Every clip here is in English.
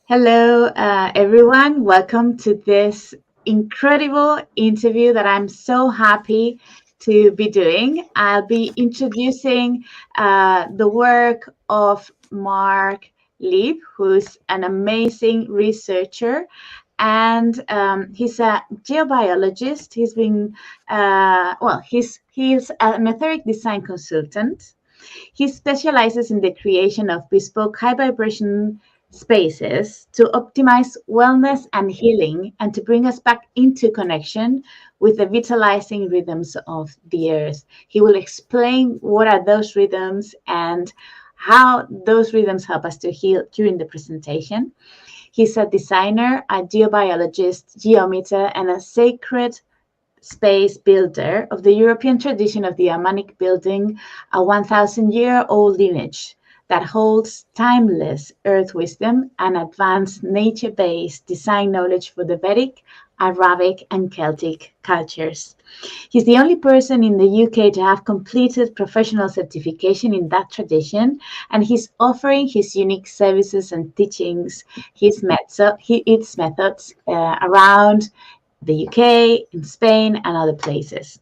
Hello, everyone. Welcome to this incredible interview that I'm so happy to be doing. I'll be introducing the work of Mark Leib, who's an amazing researcher, and he's a geobiologist. He's an etheric design consultant. He specializes in the creation of bespoke high vibration spaces to optimize wellness and healing and to bring us back into connection with the vitalising rhythms of the earth. He will explain what are those rhythms and how those rhythms help us to heal during the presentation. He's a designer, a geobiologist, geometer, and a sacred space builder of the European tradition of the harmonic building, a 1,000-year-old lineage that holds timeless earth wisdom and advanced nature-based design knowledge for the Vedic, Arabic, and Celtic cultures. He's the only person in the UK to have completed professional certification in that tradition, and he's offering his unique services and teachings, its methods around the UK, in Spain, and other places.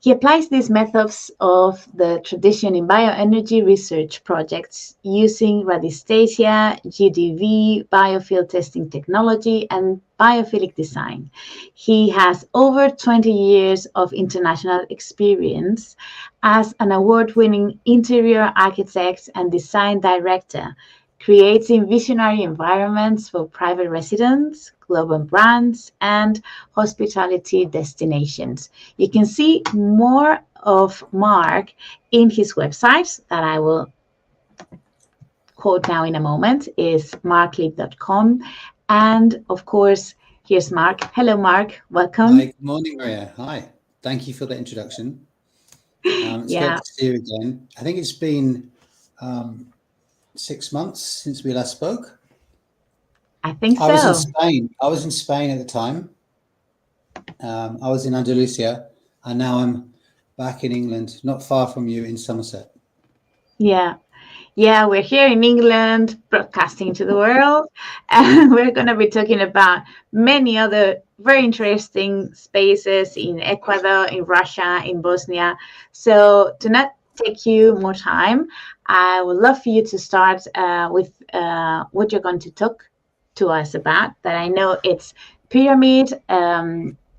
He applies these methods of the tradition in bioenergy research projects using radiesthesia, GDV, biofield testing technology, and biophilic design. He has over 20 years of international experience as an award-winning interior architect and design director, creating visionary environments for private residents, global brands, and hospitality destinations. You can see more of Mark in his website that I will quote now in a moment, is markleib.com. And of course, here's Mark. Hello, Mark. Welcome. Hi, good morning, Maria. Hi. Thank you for the introduction. It's great to see you again. I think it's been 6 months since we last spoke. I think so. I was in Spain. I was in Spain at the time. I was in Andalusia, and now I'm back in England, not far from you in Somerset. Yeah, we're here in England, broadcasting to the world, and we're going to be talking about many other very interesting spaces in Ecuador, in Russia, in Bosnia. So to not take you more time, I would love for you to start with what you're going to talk to us about, that I know it's pyramid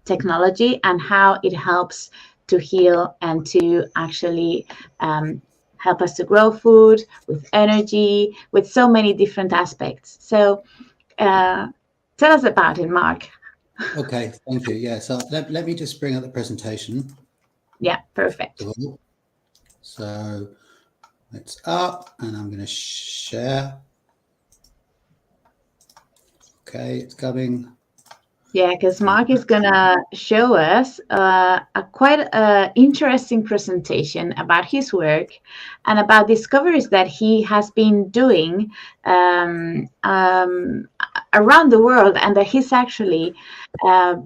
technology and how it helps to heal and to actually help us to grow food with energy, with so many different aspects. So tell us about it, Mark. Okay, thank you. Yeah, so let me just bring up the presentation. Yeah, perfect. So it's up, and I'm going to share. Okay, it's coming. Yeah, because Mark is going to show us a quite interesting presentation about his work and about discoveries that he has been doing around the world, and that he's actually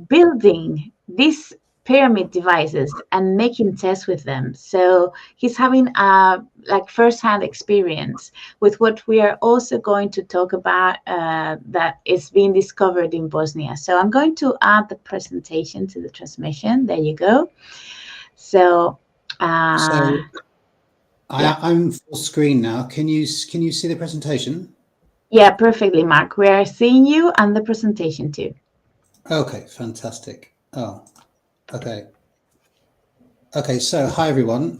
building these pyramid devices and making tests with them. So he's having like first-hand experience with what we are also going to talk about that is being discovered in Bosnia. So I'm going to add the presentation to the transmission. There you go. So I'm full screen now. Can you see the presentation? Yeah, perfectly, Mark. We are seeing you and the presentation too. Okay, fantastic. Oh, okay. Okay, so hi everyone.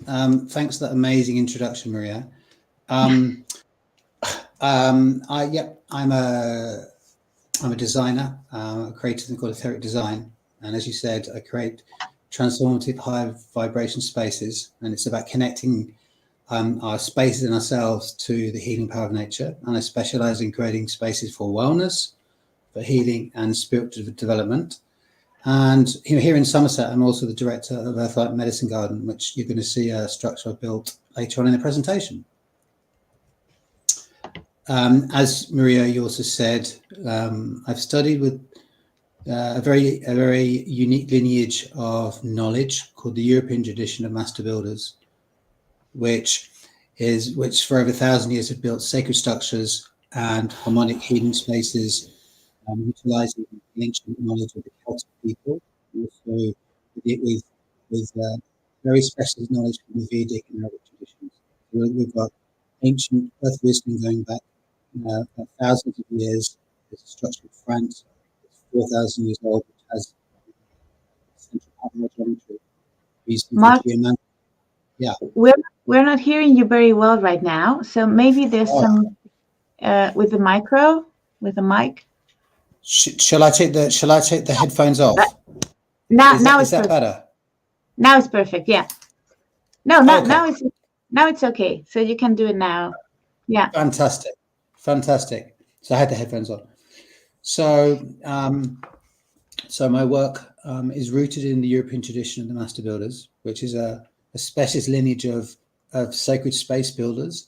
Thanks for that amazing introduction, Maria. I'm a designer. I created something called Etheric design, and as you said, I create transformative high vibration spaces, and it's about connecting our spaces and ourselves to the healing power of nature. And I specialize in creating spaces for wellness, for healing, and spiritual development. And here in Somerset, I'm also the director of Earthlight Medicine Garden, which you're going to see a structure I've built later on in the presentation. As Maria, you also said, I've studied with a very unique lineage of knowledge called the European tradition of master builders, which for over 1,000 years have built sacred structures and harmonic healing spaces, utilising the ancient knowledge of the Celtic people, also with very specialist knowledge from the Vedic and Arabic traditions. So we've got ancient earth wisdom going back thousands of years. There's a structure of France, it's 4,000 years old, which has central parallel geometry. Mark, yeah, we're not hearing you very well right now, so maybe there's some with the mic. Shall I take the headphones off? Now is that better? Now it's perfect. Yeah. No, now it's okay. So you can do it now. Yeah. Fantastic. So I had the headphones on. So so my work is rooted in the European tradition of the master builders, which is a specialist lineage of sacred space builders,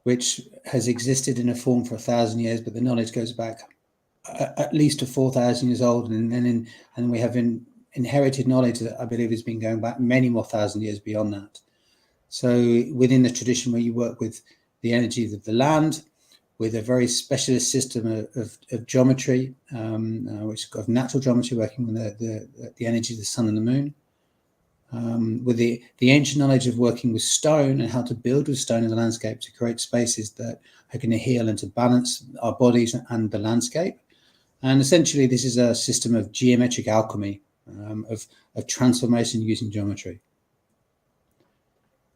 which has existed in a form for 1,000 years, but the knowledge goes back at least to 4,000 years old, and we have inherited knowledge that I believe has been going back many more thousand years beyond that. So within the tradition where you work with the energies of the land, with a very specialist system of geometry, which of natural geometry, working with the energy of the sun and the moon, with the ancient knowledge of working with stone and how to build with stone in the landscape to create spaces that are going to heal and to balance our bodies and the landscape. And essentially, this is a system of geometric alchemy, of transformation using geometry.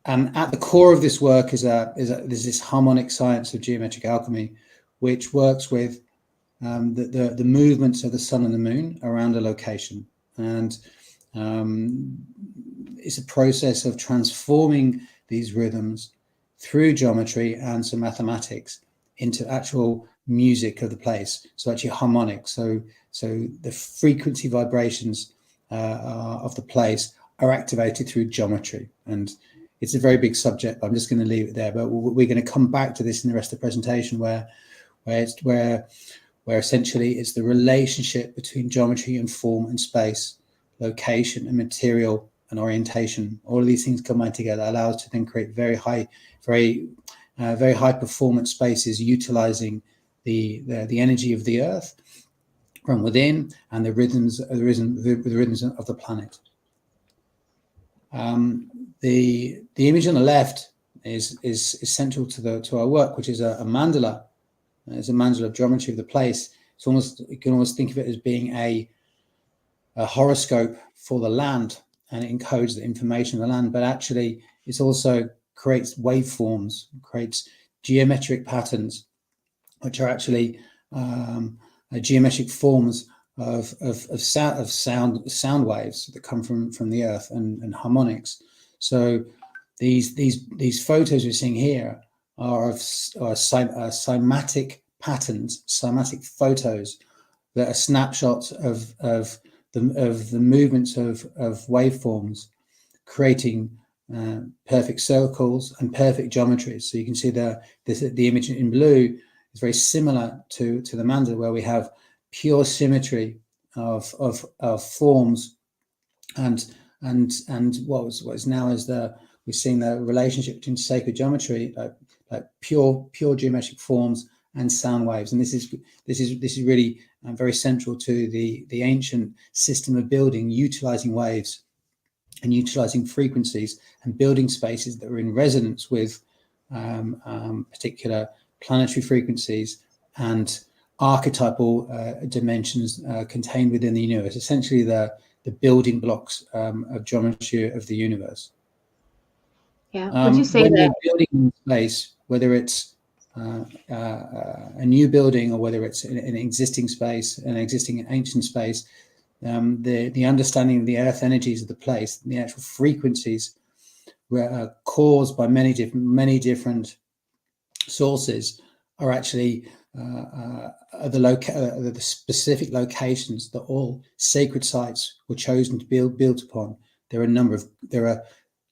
And at the core of this work is this harmonic science of geometric alchemy, which works with the movements of the sun and the moon around a location. And it's a process of transforming these rhythms through geometry and some mathematics into actual music of the place. So actually harmonic. So the frequency vibrations of the place are activated through geometry. And it's a very big subject, but I'm just going to leave it there. But we're going to come back to this in the rest of the presentation, where essentially it's the relationship between geometry and form and space, location and material and orientation. All of these things combined together allow us to then create very high performance spaces, utilizing the energy of the earth from within and the rhythms of the planet. The image on the left is central to our work, which is a mandala. It's a mandala of geometry of the place. It's almost, you can almost think of it as being a horoscope for the land, and it encodes the information of the land, but actually it also creates waveforms, creates geometric patterns, which are actually geometric forms of sound waves that come from the earth, and harmonics. So these photos we're seeing here are cymatic patterns, cymatic photos that are snapshots of the movements of waveforms, creating perfect circles and perfect geometries. So you can see the image in blue is very similar to the mandala, where we have pure symmetry of forms and what is now as we're seeing the relationship between sacred geometry, like pure geometric forms and sound waves. And this is really very central to the ancient system of building, utilizing waves and utilizing frequencies and building spaces that are in resonance with particular planetary frequencies and archetypal dimensions contained within the universe, essentially the building blocks of geometry of the universe. Yeah, would you say when that you're building space, whether it's a new building or whether it's an existing space, an existing ancient space, the understanding of the earth energies of the place, the actual frequencies caused by many different sources are actually the specific locations that all sacred sites were chosen to built upon. There are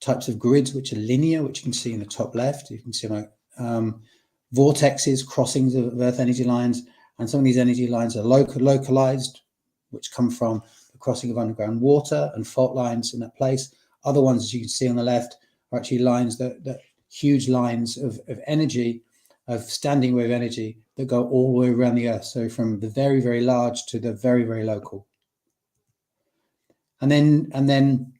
types of grids which are linear, which you can see in the top left. You can see like vortexes, crossings of earth energy lines, and some of these energy lines are localized, which come from the crossing of underground water and fault lines in that place. Other ones, as you can see on the left, are actually lines that huge lines of energy standing wave energy that go all the way around the Earth. So from the very, very large to the very, very local. And then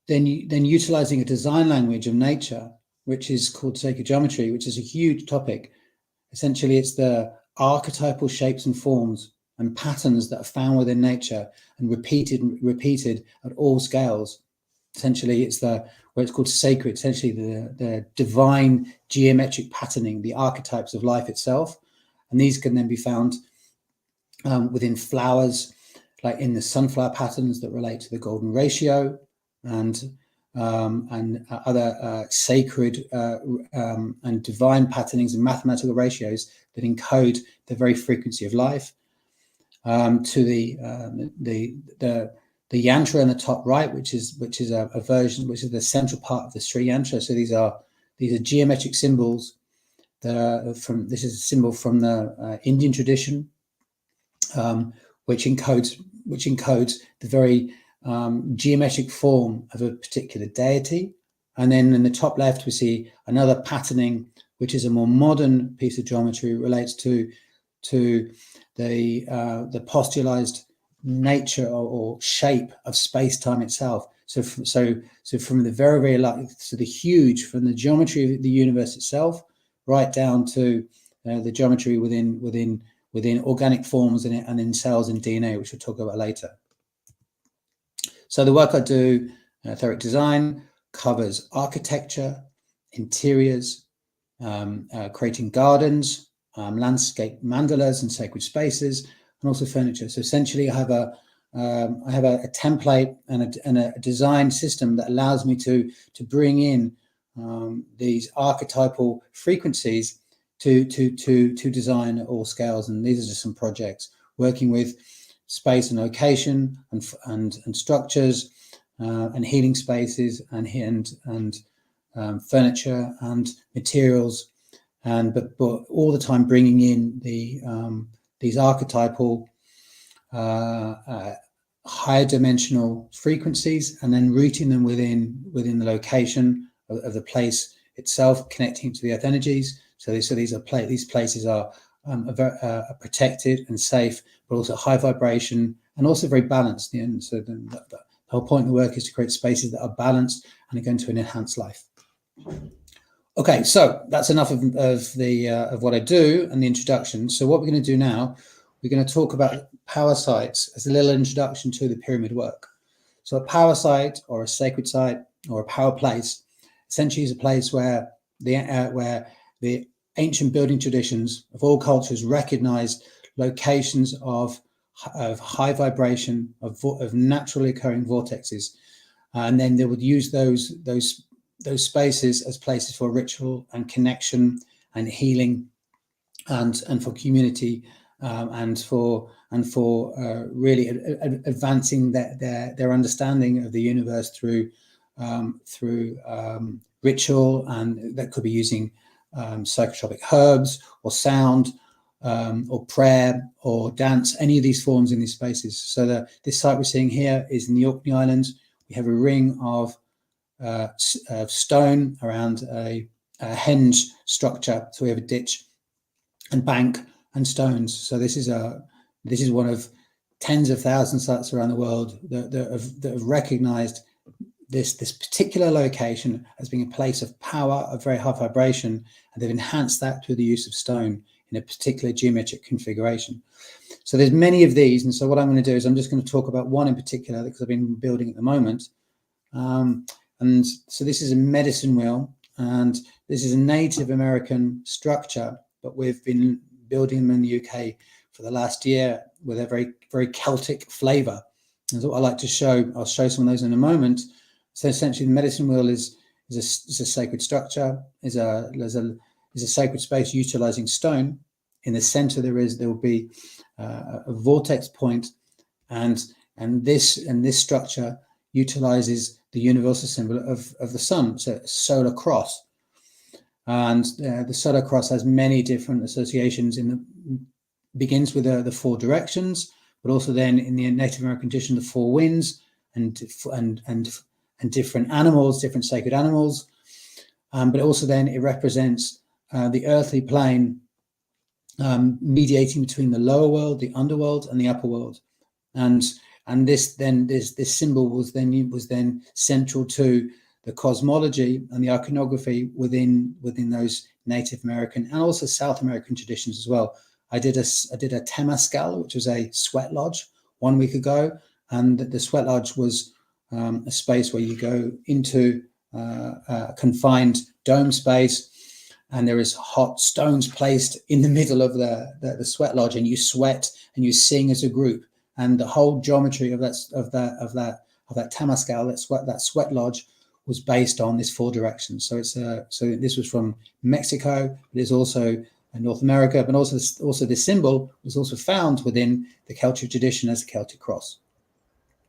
utilizing a design language of nature, which is called sacred geometry, which is a huge topic. Essentially, it's the archetypal shapes and forms and patterns that are found within nature and repeated at all scales. Essentially, it's where it's called sacred, essentially the divine geometric patterning, the archetypes of life itself. And these can then be found within flowers, like in the sunflower patterns that relate to the golden ratio, and other sacred and divine patternings and mathematical ratios that encode the very frequency of life. To the yantra in the top right, which is a version, which is the central part of the Sri yantra. So these are geometric symbols that are from. This is a symbol from the Indian tradition, which encodes the very geometric form of a particular deity. And then in the top left, we see another patterning, which is a more modern piece of geometry, relates to the postularized nature or shape of space-time itself. So from the very, very large, so the huge, from the geometry of the universe itself, right down to the geometry within organic forms and in cells and DNA, which we'll talk about later. So the work I do, etheric design, covers architecture, interiors, creating gardens, landscape mandalas and sacred spaces, and also furniture. So essentially, I have a template and a design system that allows me to bring in these archetypal frequencies to design at all scales. And these are just some projects working with space and location and structures and healing spaces and furniture and materials, but all the time bringing in these archetypal higher dimensional frequencies, and then rooting them within the location of the place itself, connecting to the earth energies. So these places are protected and safe, but also high vibration and also very balanced. And so the whole point of the work is to create spaces that are balanced and are going to enhance life. Okay, so that's enough of what I do and the introduction. So what we're going to do now, we're going to talk about power sites as a little introduction to the pyramid work. So a power site or a sacred site or a power place essentially is a place where the ancient building traditions of all cultures recognized locations of high vibration, of naturally occurring vortexes, and then they would use those spaces as places for ritual and connection and healing, and for community, and for really advancing their understanding of the universe through ritual, and that could be using psychotropic herbs or sound, or prayer or dance, any of these forms in these spaces. So this site we're seeing here is in the Orkney Islands. We have a ring of stone around a henge structure. So we have a ditch and bank and stones. So this is one of tens of thousands of sites around the world that have recognized this particular location as being a place of power, of very high vibration, and they've enhanced that through the use of stone in a particular geometric configuration. So there's many of these, and so what I'm going to do is I'm just going to talk about one in particular because I've been building at the moment. And so this is a medicine wheel, and this is a Native American structure, but we've been building them in the UK for the last year with a very, very Celtic flavor. And so what I like to show, I'll show some of those in a moment. So essentially the medicine wheel is a sacred structure, is a sacred space utilizing stone. In the center there will be a vortex point, and this structure utilizes the universal symbol of the sun, so a solar cross. And the solar cross has many different associations. Begins with the four directions, but also then in the Native American tradition, the four winds and different animals, different sacred animals. But also then it represents the earthly plane, mediating between the lower world, the underworld, and the upper world, and this symbol was then central to the cosmology and the iconography within those Native American and also South American traditions as well. I did a temazcal, which was a sweat lodge 1 week ago, and the sweat lodge was a space where you go into a confined dome space, and there is hot stones placed in the middle of the sweat lodge, and you sweat and you sing as a group, and the whole geometry of that temazcal, that sweat lodge, was based on this 4 directions. So so this was from Mexico, but it's also North America, but also this symbol was also found within the Celtic tradition as a Celtic cross.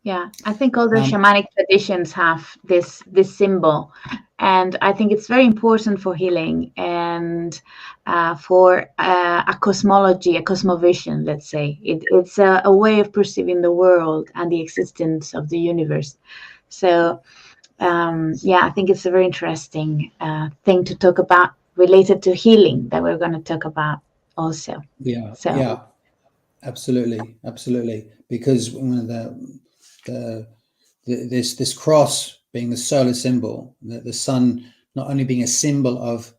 Yeah, I think all the shamanic traditions have this symbol, and I think it's very important for healing and for a cosmology, a cosmovision, let's say. It's a way of perceiving the world and the existence of the universe. So, yeah, I think it's a very interesting thing to talk about related to healing that we're going to talk about also. Yeah, so. Yeah, absolutely, because one of this cross being the solar symbol, the sun not only being a symbol of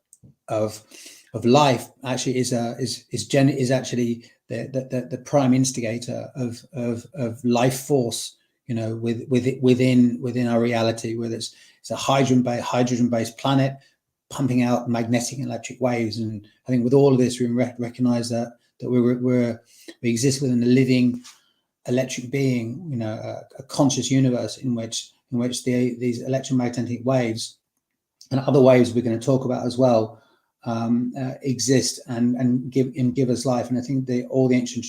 life, actually is actually the prime instigator of life force, within our reality, whether it's a hydrogen based planet pumping out magnetic and electric waves. And I think with all of this, we recognize that we exist within a living electric being, a conscious universe in which these electromagnetic waves and other waves we're going to talk about as well exist and give us life. And I think all the ancient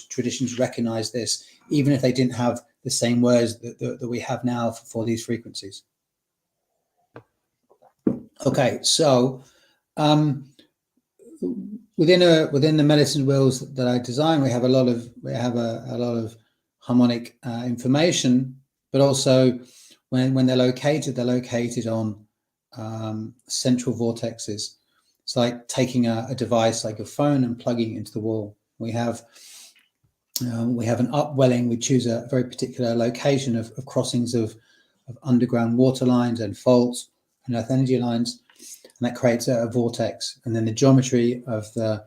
traditions recognize this, even if they didn't have the same words that we have now for these frequencies. Okay, so within the medicine wheels that I design, we have a lot of harmonic information, but also when they're located on central vortexes. It's like taking a device like a phone and plugging it into the wall. We have an upwelling. We choose a very particular location of crossings of underground water lines and faults and earth energy lines, and that creates a vortex. And then the geometry of the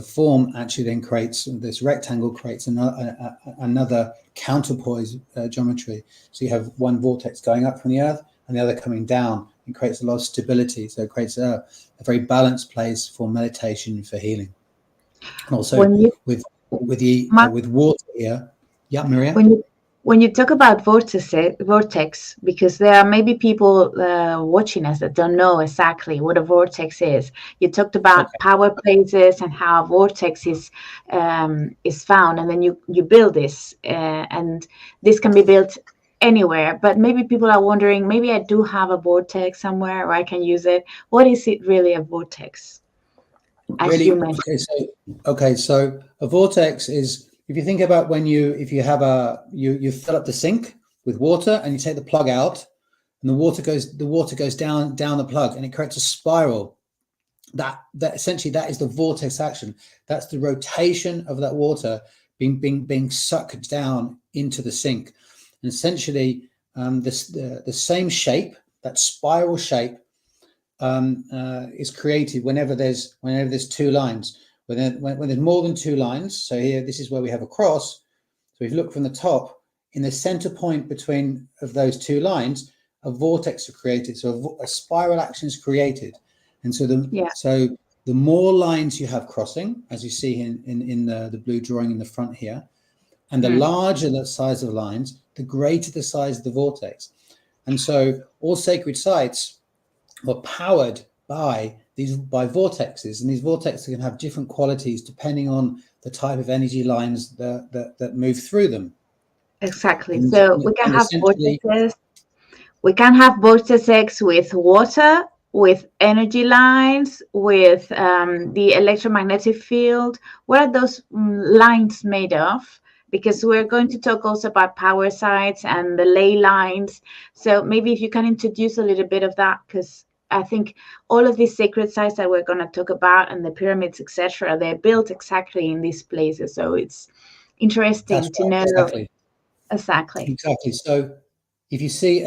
form actually then creates this rectangle, creates another counterpoise geometry. So you have one vortex going up from the earth and the other coming down. It creates a lot of stability. So it creates a very balanced place for meditation, for healing. And also with water here. Yeah, Maria? When you talk about vortex, because there are maybe people watching us that don't know exactly what a vortex is. You talked about power places and how a vortex is found, and then you build this, and this can be built anywhere. But maybe people are wondering, maybe I do have a vortex somewhere where I can use it. What is it really, a vortex? As you mentioned. So a vortex is, if you think about you fill up the sink with water and you take the plug out, and the water goes down the plug, and it creates a spiral. That essentially that is the vortex action. That's the rotation of that water being sucked down into the sink. And essentially, the same shape, that spiral shape, is created whenever there's 2 lines. When there's more than 2 lines, so here, this is where we have a cross. So if you look from the top, in the center point of those 2 lines, a vortex is created. So a spiral action is created. And so the more lines you have crossing, as you see in the blue drawing in the front here, and the larger the size of lines, the greater the size of the vortex. And so all sacred sites were powered by vortexes, and these vortexes can have different qualities depending on the type of energy lines that move through them. Exactly. So we can have vortexes. We can have vortexes with water, with energy lines, with the electromagnetic field. What are those lines made of? Because we're going to talk also about power sites and the ley lines. So maybe if you can introduce a little bit of that, because I think all of these sacred sites that we're going to talk about and the pyramids, etc., they're built exactly in these places. So it's interesting to know. Exactly. So if you see,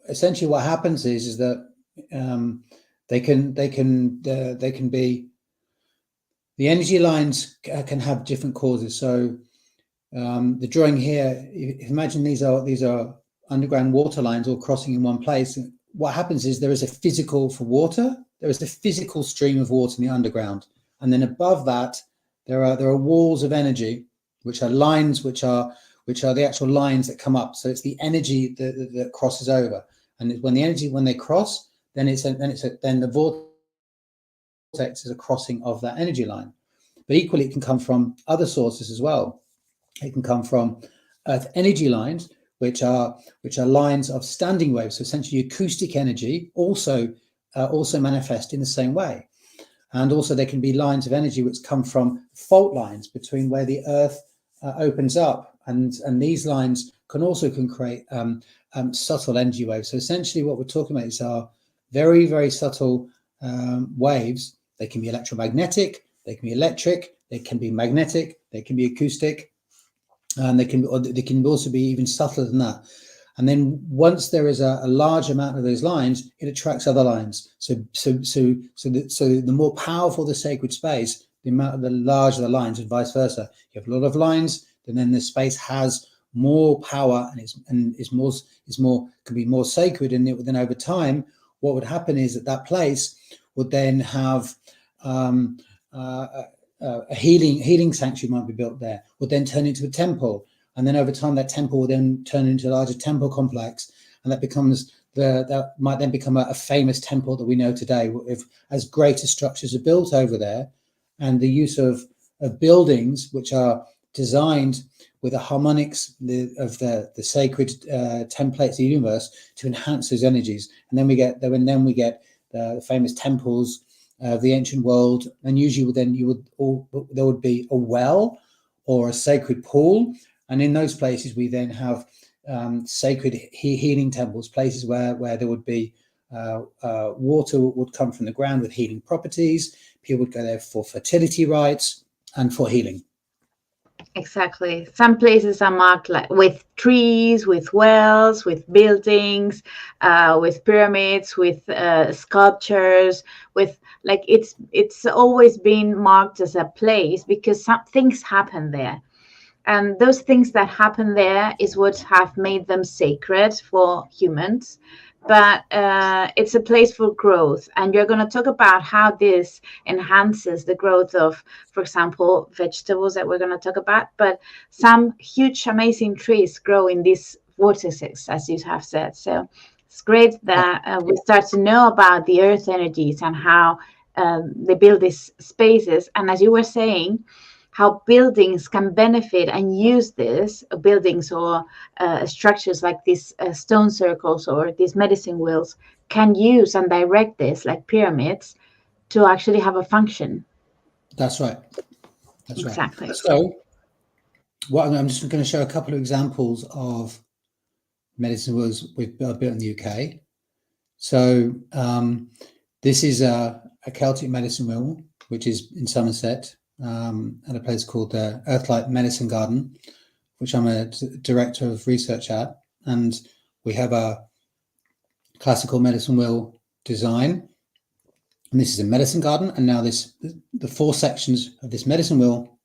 essentially what happens is that they can be, the energy lines can have different causes. So the drawing here, imagine these are underground water lines all crossing in one place. What happens is there is a physical for water. There is a physical stream of water in the underground, and then above that there are walls of energy, which are lines, which are the actual lines that come up. So it's the energy that crosses over, and when they cross, then the vortex is a crossing of that energy line. But equally, it can come from other sources as well. It can come from earth energy lines, which are lines of standing waves. So essentially, acoustic energy also manifest in the same way. And also, there can be lines of energy which come from fault lines between where the earth opens up, and these lines can create subtle energy waves. So essentially, what we're talking about is our very, very subtle waves. They can be electromagnetic, they can be electric, they can be magnetic, they can be acoustic, and they can also be even subtler than that. And then once there is a large amount of those lines, it attracts other lines. So the more powerful the sacred space, the larger the lines, and vice versa. You have a lot of lines, and then the space has more power and can be more sacred. And then over time, what would happen is that place would then have a healing sanctuary might be built there, would then turn into a temple, and then over time that temple will then turn into a larger temple complex, and that might then become a famous temple that we know today. As greater structures are built over there, and the use of buildings which are designed with the harmonics of the sacred templates of the universe to enhance those energies, and then we get the famous temples of the ancient world, and usually there would be a well or a sacred pool, and in those places we then have sacred healing temples, places where there would be water would come from the ground with healing properties. People would go there for fertility rites and for healing. Exactly. Some places are marked with trees, with wells, with buildings, with pyramids, with sculptures, with it's always been marked as a place because some things happen there. And those things that happen there is what have made them sacred for humans. But it's a place for growth. And you're going to talk about how this enhances the growth of, for example, vegetables that we're going to talk about. But some huge, amazing trees grow in these vortices, as you have said. So it's great that we start to know about the earth energies and how they build these spaces. And as you were saying, how buildings can benefit and use this, buildings or structures like these stone circles or these medicine wheels can use and direct this, like pyramids, to actually have a function. That's right. That's exactly. Right. So I'm just going to show a couple of examples of medicine wheels we've built in the UK. So this is a Celtic medicine wheel, which is in Somerset, at a place called the Earthlight Medicine Garden, which I'm a director of research at. And we have a classical medicine wheel design. And this is a medicine garden. And now the four sections of this medicine wheel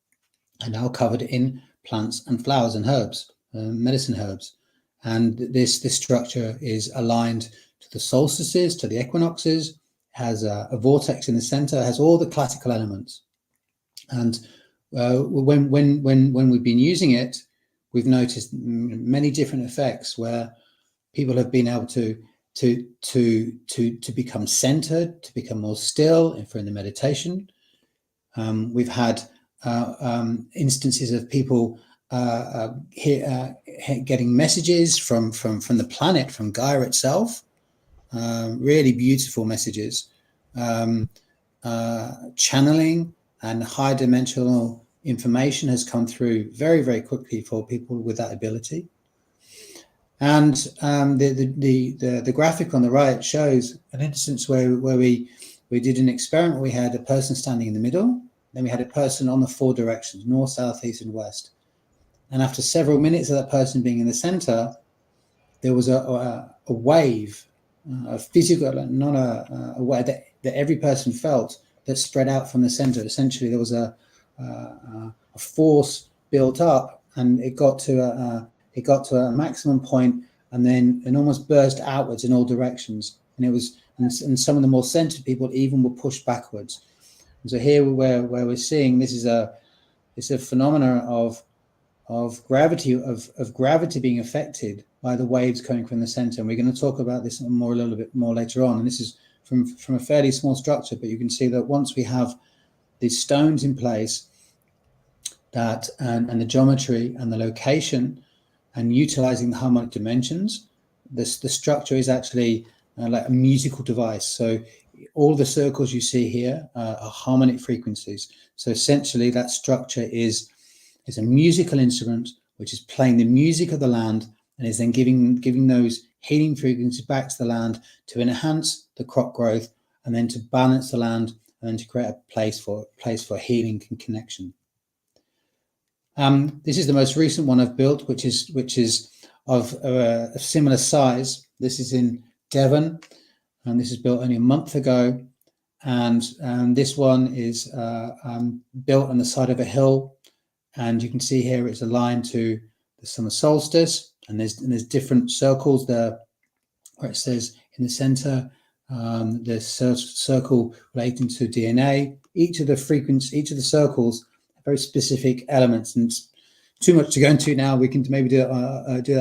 are now covered in plants and flowers and herbs, medicine herbs. And this structure is aligned to the solstices, to the equinoxes, has a vortex in the center, has all the classical elements. And when we've been using it, we've noticed many different effects where people have been able to become centered, to become more still in the meditation. We've had instances of people getting messages from the planet, from Gaia itself, really beautiful messages, channeling and high dimensional information has come through very, very quickly for people with that ability. And the graphic on the right shows an instance where we did an experiment. We had a person standing in the middle, then we had a person on the 4 directions, north, south, east, and west. And after several minutes of that person being in the center, there was a wave, a physical, not a wave that every person felt that spread out from the center. Essentially, there was a force built up, and it got to a maximum point, and then it almost burst outwards in all directions. And it was, and some of the more centered people even were pushed backwards. And so here, where we're seeing this is a phenomena of gravity being affected by the waves coming from the center. And we're going to talk about this a little bit more later on. And this is from a fairly small structure, but you can see that once we have these stones in place, that and the geometry and the location and utilizing the harmonic dimensions, the structure is actually like a musical device. So all the circles you see here are harmonic frequencies. So essentially that structure is a musical instrument which is playing the music of the land and is then giving those healing frequencies back to the land to enhance the crop growth and then to balance the land and then to create a place for healing and connection. This is the most recent one I've built, which is of a similar size. This is in Devon, and this is built only a month ago. And this one is built on the side of a hill, and you can see here it's aligned to the summer solstice. And there's different circles there, where it says in the center, the circle relating to DNA. Each of the circles very specific elements, and it's too much to go into now. We can maybe do that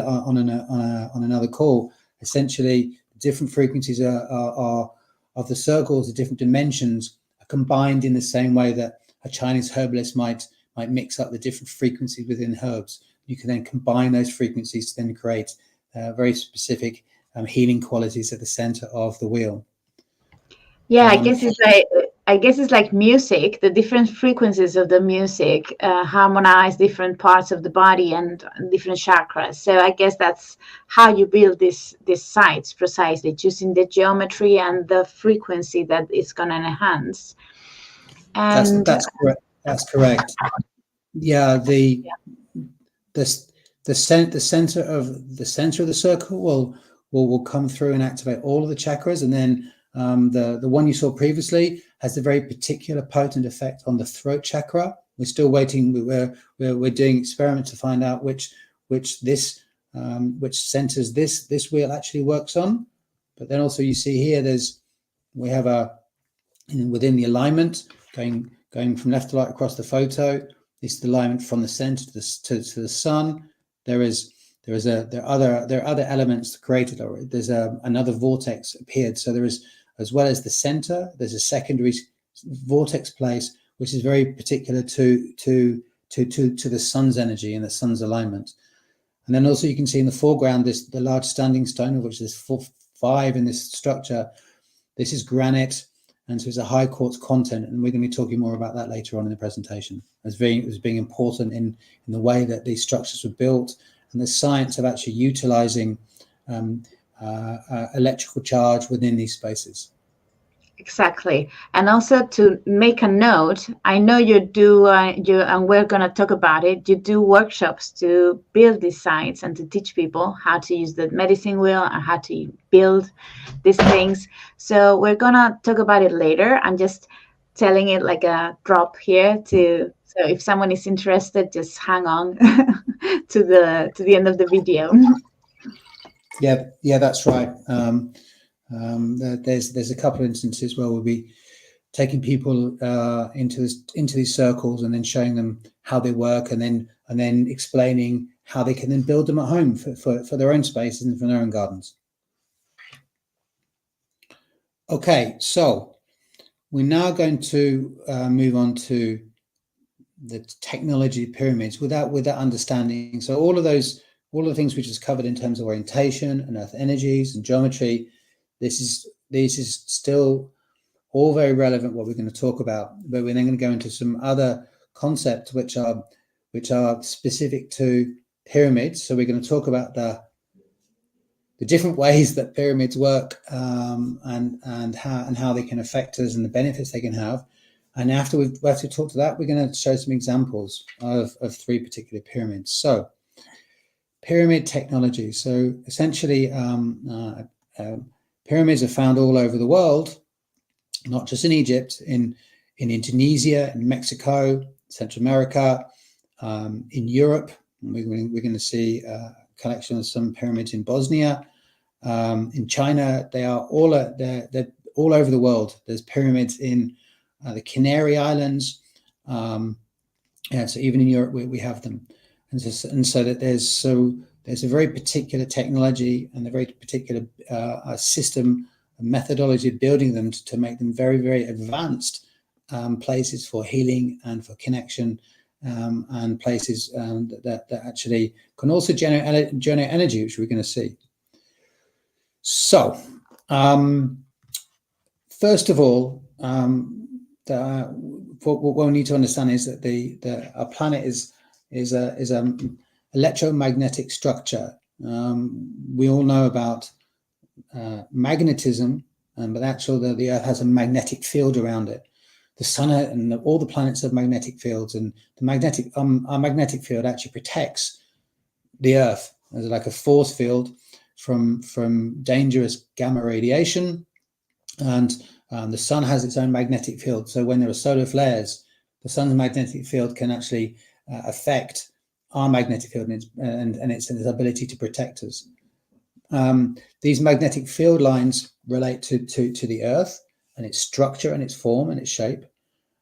on another call. Essentially, different frequencies are of the circles, the different dimensions are combined in the same way that a Chinese herbalist might mix up the different frequencies within herbs. You can then combine those frequencies to then create very specific healing qualities at the center of the wheel. Yeah, I guess it's like music. The different frequencies of the music harmonize different parts of the body and different chakras. So I guess that's how you build these sites precisely, choosing the geometry and the frequency that it's going to enhance. And that's correct. That's correct. Yeah, the center of the circle will come through and activate all of the chakras, and then the one you saw previously has a very particular potent effect on the throat chakra. We're still waiting. We're doing experiments to find out which centers this wheel actually works on. But then also you see here we have within the alignment going from left to right across the photo. This is the alignment from the center to the sun. There are other elements created, or there's another vortex appeared. So there is, as well as the center, there's a secondary vortex place which is very particular to the sun's energy and the sun's alignment. And then also you can see in the foreground the large standing stone, of which there's 5 in this structure. This is granite, and so it's a high quartz content, and we're going to be talking more about that later on in the presentation as being important in the way that these structures were built and the science of actually utilizing electrical charge within these spaces. Exactly. And also to make a note, I know you do, and we're going to talk about it, you do workshops to build these sites and to teach people how to use the medicine wheel and how to build these things. So we're going to talk about it later. I'm just telling it like a drop here so if someone is interested, just hang on to the end of the video. Yeah, that's right. There's a couple of instances where we'll be taking people into these circles and then showing them how they work, and then explaining how they can then build them at home for their own spaces and for their own gardens. Okay, so we're now going to move on to the technology pyramids without understanding. So all of the things we just covered in terms of orientation and earth energies and geometry, this is still all very relevant what we're going to talk about, but we're then going to go into some other concepts which are specific to pyramids. So we're going to talk about the different ways that pyramids work, and how they can affect us and the benefits they can have. And after we've talked to that, we're going to show some examples of 3 particular pyramids. So, pyramid technology. So essentially, pyramids are found all over the world, not just in Egypt, in Indonesia, in Mexico, Central America, in Europe. We're going to see a collection of some pyramids in Bosnia, in China. They're all over the world. There's pyramids in the Canary Islands. So even in Europe, we have them. And so that there's a very particular technology and a very particular system and methodology of building them to make them very, very advanced places for healing and for connection, and places that actually can also generate energy, which we're going to see. So, first of all, what we need to understand is that our planet is an electromagnetic structure. We all know about magnetism, but actually the Earth has a magnetic field around it. The Sun and all the planets have magnetic fields, and our magnetic field actually protects the Earth as like a force field from dangerous gamma radiation. And the Sun has its own magnetic field. So when there are solar flares, the Sun's magnetic field can actually affect our magnetic field and its ability to protect us. These magnetic field lines relate to the Earth and its structure and its form and its shape.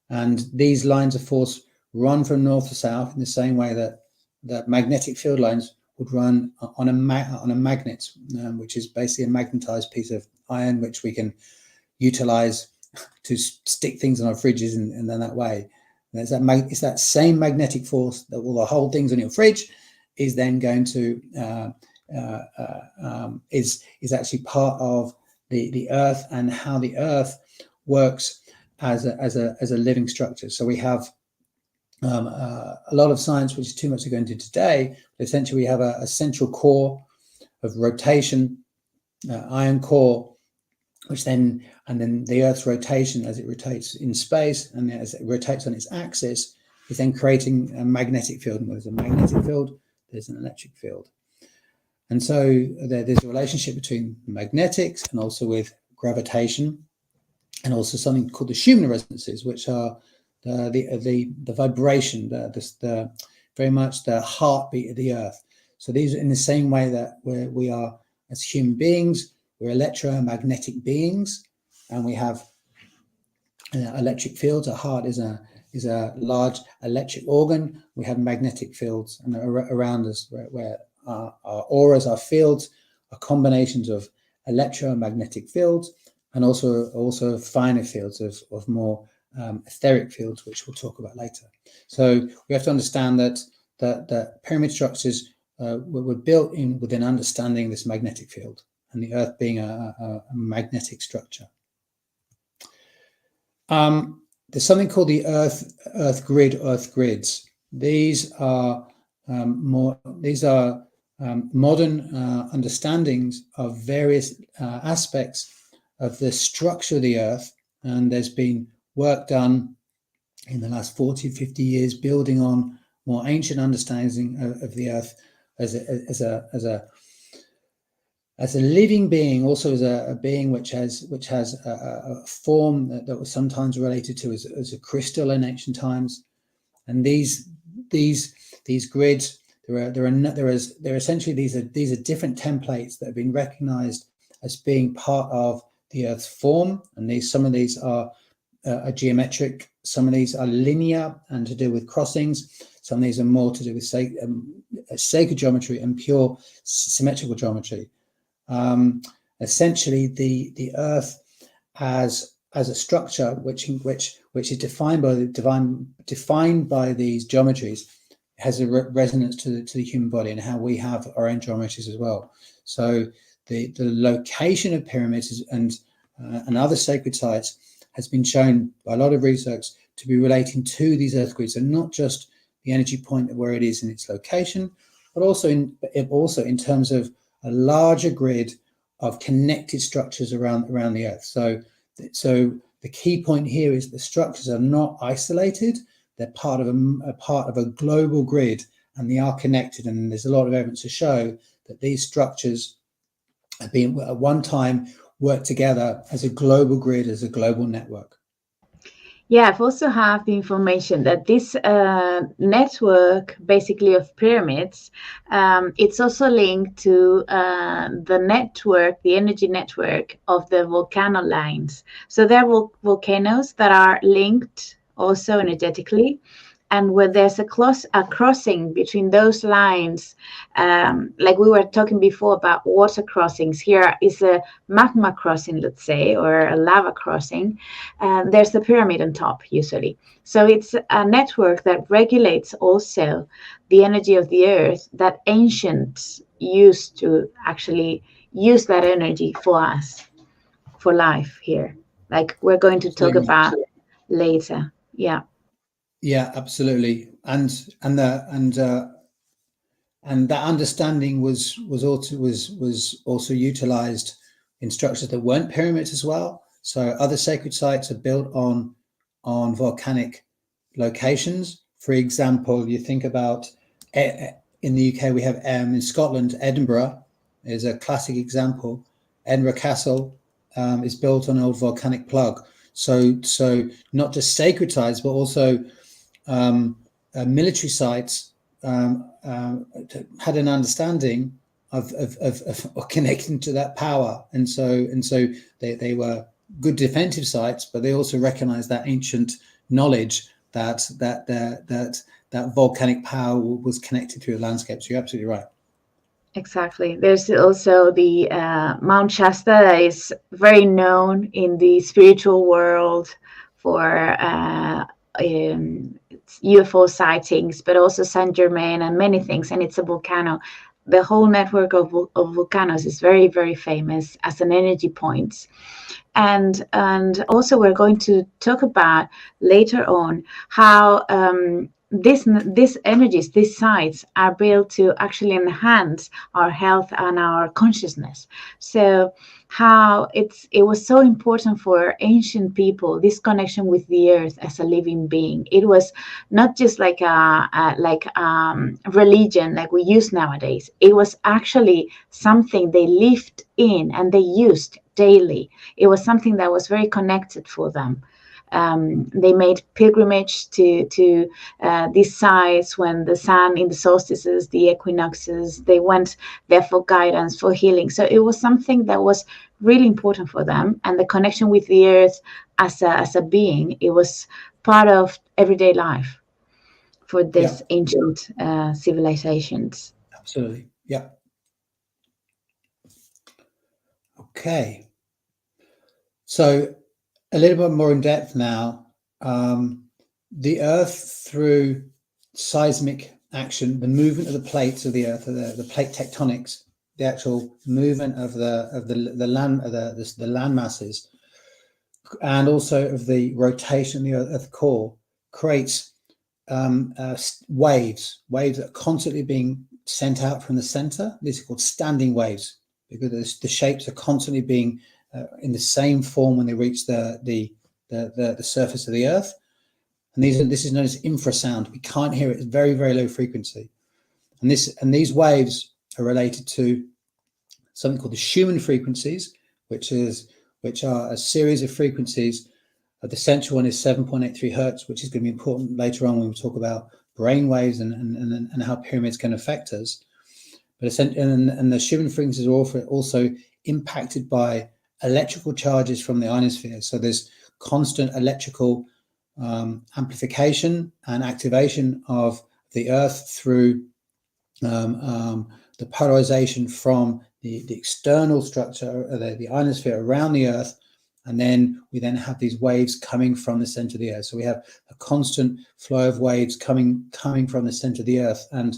And these lines of force run from north to south in the same way that magnetic field lines would run on a magnet, which is basically a magnetized piece of iron, which we can utilize to stick things on our fridges, and then that way. It's that same magnetic force that will hold things on your fridge is then going to is actually part of the Earth and how the Earth works as a living structure. So we have a lot of science, which is too much to go into today. But essentially, we have a central core of rotation, iron core, which then the Earth's rotation as it rotates in space and as it rotates on its axis is then creating a magnetic field. And there's a magnetic field, there's an electric field. And so there's a relationship between magnetics and also with gravitation, and also something called the Schumann resonances, which are the vibration, the very much the heartbeat of the Earth. So these are in the same way that we are as human beings. We're electromagnetic beings, and we have electric fields. Our heart is a large electric organ. We have magnetic fields around us, where our auras, our fields, are combinations of electromagnetic fields and also finer fields of more etheric fields, which we'll talk about later. So we have to understand that pyramid structures were built within understanding this magnetic field, and the Earth being a magnetic structure. There's something called the Earth grids. These are modern understandings of various aspects of the structure of the Earth, and there's been work done in the last 40, 50 years building on more ancient understanding of the Earth as a living being, also as a being which has a form that was sometimes related to as a crystal in ancient times. And these grids, they're essentially these are different templates that have been recognized as being part of the Earth's form. And some of these are geometric, some of these are linear and to do with crossings. Some of these are more to do with sacred geometry and pure symmetrical geometry. Essentially, the Earth as a structure which is defined by these geometries has a resonance to the human body and how we have our own geometries as well. So the location of pyramids and other sacred sites has been shown by a lot of research to be relating to these earth grids, and not just the energy point of where it is in its location, but also in terms of a larger grid of connected structures around the Earth. So the key point here is the structures are not isolated; they're part of a global grid, and they are connected. And there's a lot of evidence to show that these structures have been at one time worked together as a global grid, as a global network. Yeah, I've also have the information that this network, basically of pyramids, it's also linked to the network, the energy network of the volcano lines. So there are volcanoes that are linked also energetically, and where there's a crossing between those lines, like we were talking before about water crossings, here is a magma crossing, let's say, or a lava crossing. There's a pyramid on top usually. So it's a network that regulates also the energy of the earth that ancients used to actually use that energy for us, for life here. Like we're going to talk about later. Yeah. Yeah, absolutely. And that understanding was also utilized in structures that weren't pyramids as well. So other sacred sites are built on volcanic locations. For example, you think about in the UK, we have in Scotland, Edinburgh is a classic example. Edinburgh Castle is built on an old volcanic plug. So not just sacred sites, but also military sites had an understanding of connecting to that power, and so they were good defensive sites, but they also recognized that ancient knowledge that volcanic power was connected through the landscape. So you're absolutely right. Exactly. There's also the Mount Shasta that is very known in the spiritual world for UFO sightings, but also Saint Germain and many things. And it's a volcano. The whole network of volcanoes is very, very famous as an energy point. And also we're going to talk about later on how these energies, these sites are built to actually enhance our health and our consciousness. So how it was so important for ancient people, this connection with the earth as a living being. It was not just like a religion like we use nowadays. It was actually something they lived in and they used daily. It was something that was very connected for them. They made pilgrimage to these sites when the sun in the solstices, the equinoxes, they went there for guidance, for healing. So it was something that was really important for them. And the connection with the earth as a being, it was part of everyday life for these ancient civilizations. Absolutely. Yeah. Okay. So a little bit more in depth now. The Earth, through seismic action, the movement of the plates of the Earth, the plate tectonics, the actual movement of the land masses, and also of the rotation of the Earth core, creates waves that are constantly being sent out from the center. These are called standing waves because the shapes are constantly being in the same form when they reach the surface of the Earth. And this is known as infrasound. We can't hear it. It's very, very low frequency. And these waves are related to something called the Schumann frequencies, which are a series of frequencies. The central one is 7.83 hertz, which is going to be important later on when we talk about brain waves and how pyramids can affect us. But the Schumann frequencies are also impacted by electrical charges from the ionosphere. So there's constant electrical amplification and activation of the Earth through the polarization from the external structure, the ionosphere around the Earth, and then we have these waves coming from the center of the Earth. So we have a constant flow of waves coming from the center of the Earth, and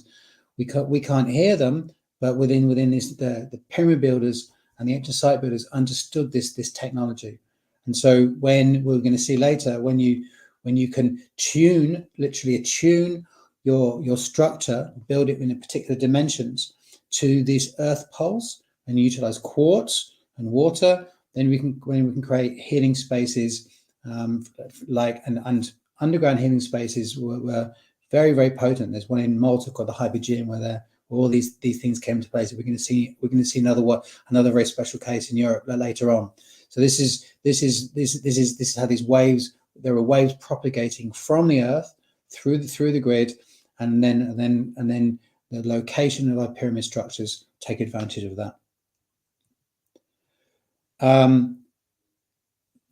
we can't hear them, but within this, the pyramid builders and the ancient site builders understood this technology. And so when we're going to see later, when you can literally attune your structure, build it in a particular dimensions to these earth poles and utilize quartz and water, then we can create healing spaces, and underground healing spaces were very, very potent. There's one in Malta called the Hypergeum where all these things came to place. We're going to see another very special case in Europe later on. So this is how these waves. There are waves propagating from the earth through the grid, and then the location of our pyramid structures take advantage of that.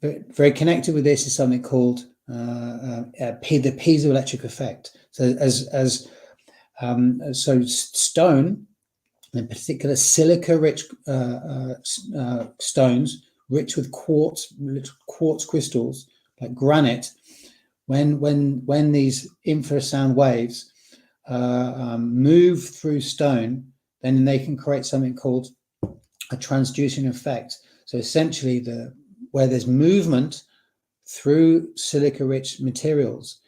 Very connected with this is something called the piezoelectric effect. So so stone, in particular silica-rich stones, rich with quartz crystals like granite, when these infrasound waves move through stone, then they can create something called a transducing effect. So essentially, where there's movement through silica-rich materials,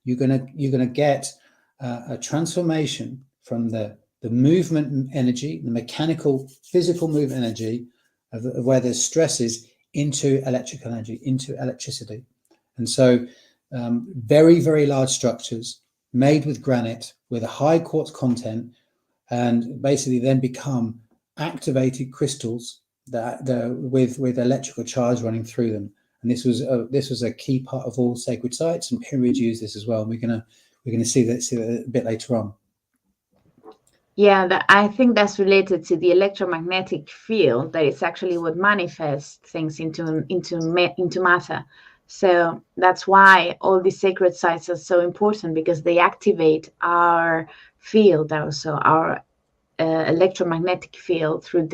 you're gonna get a transformation from the movement energy, the mechanical, physical movement energy of where there's stresses into electrical energy, into electricity. And so very, very large structures made with granite with a high quartz content, and basically then become activated crystals with electrical charge running through them. And this was a key part of all sacred sites, and pyramids use this as well. And we're gonna see that a bit later on. Yeah, I think that's related to the electromagnetic field. That it's actually what manifests things into matter. So that's why all these sacred sites are so important, because they activate our field, also our electromagnetic field through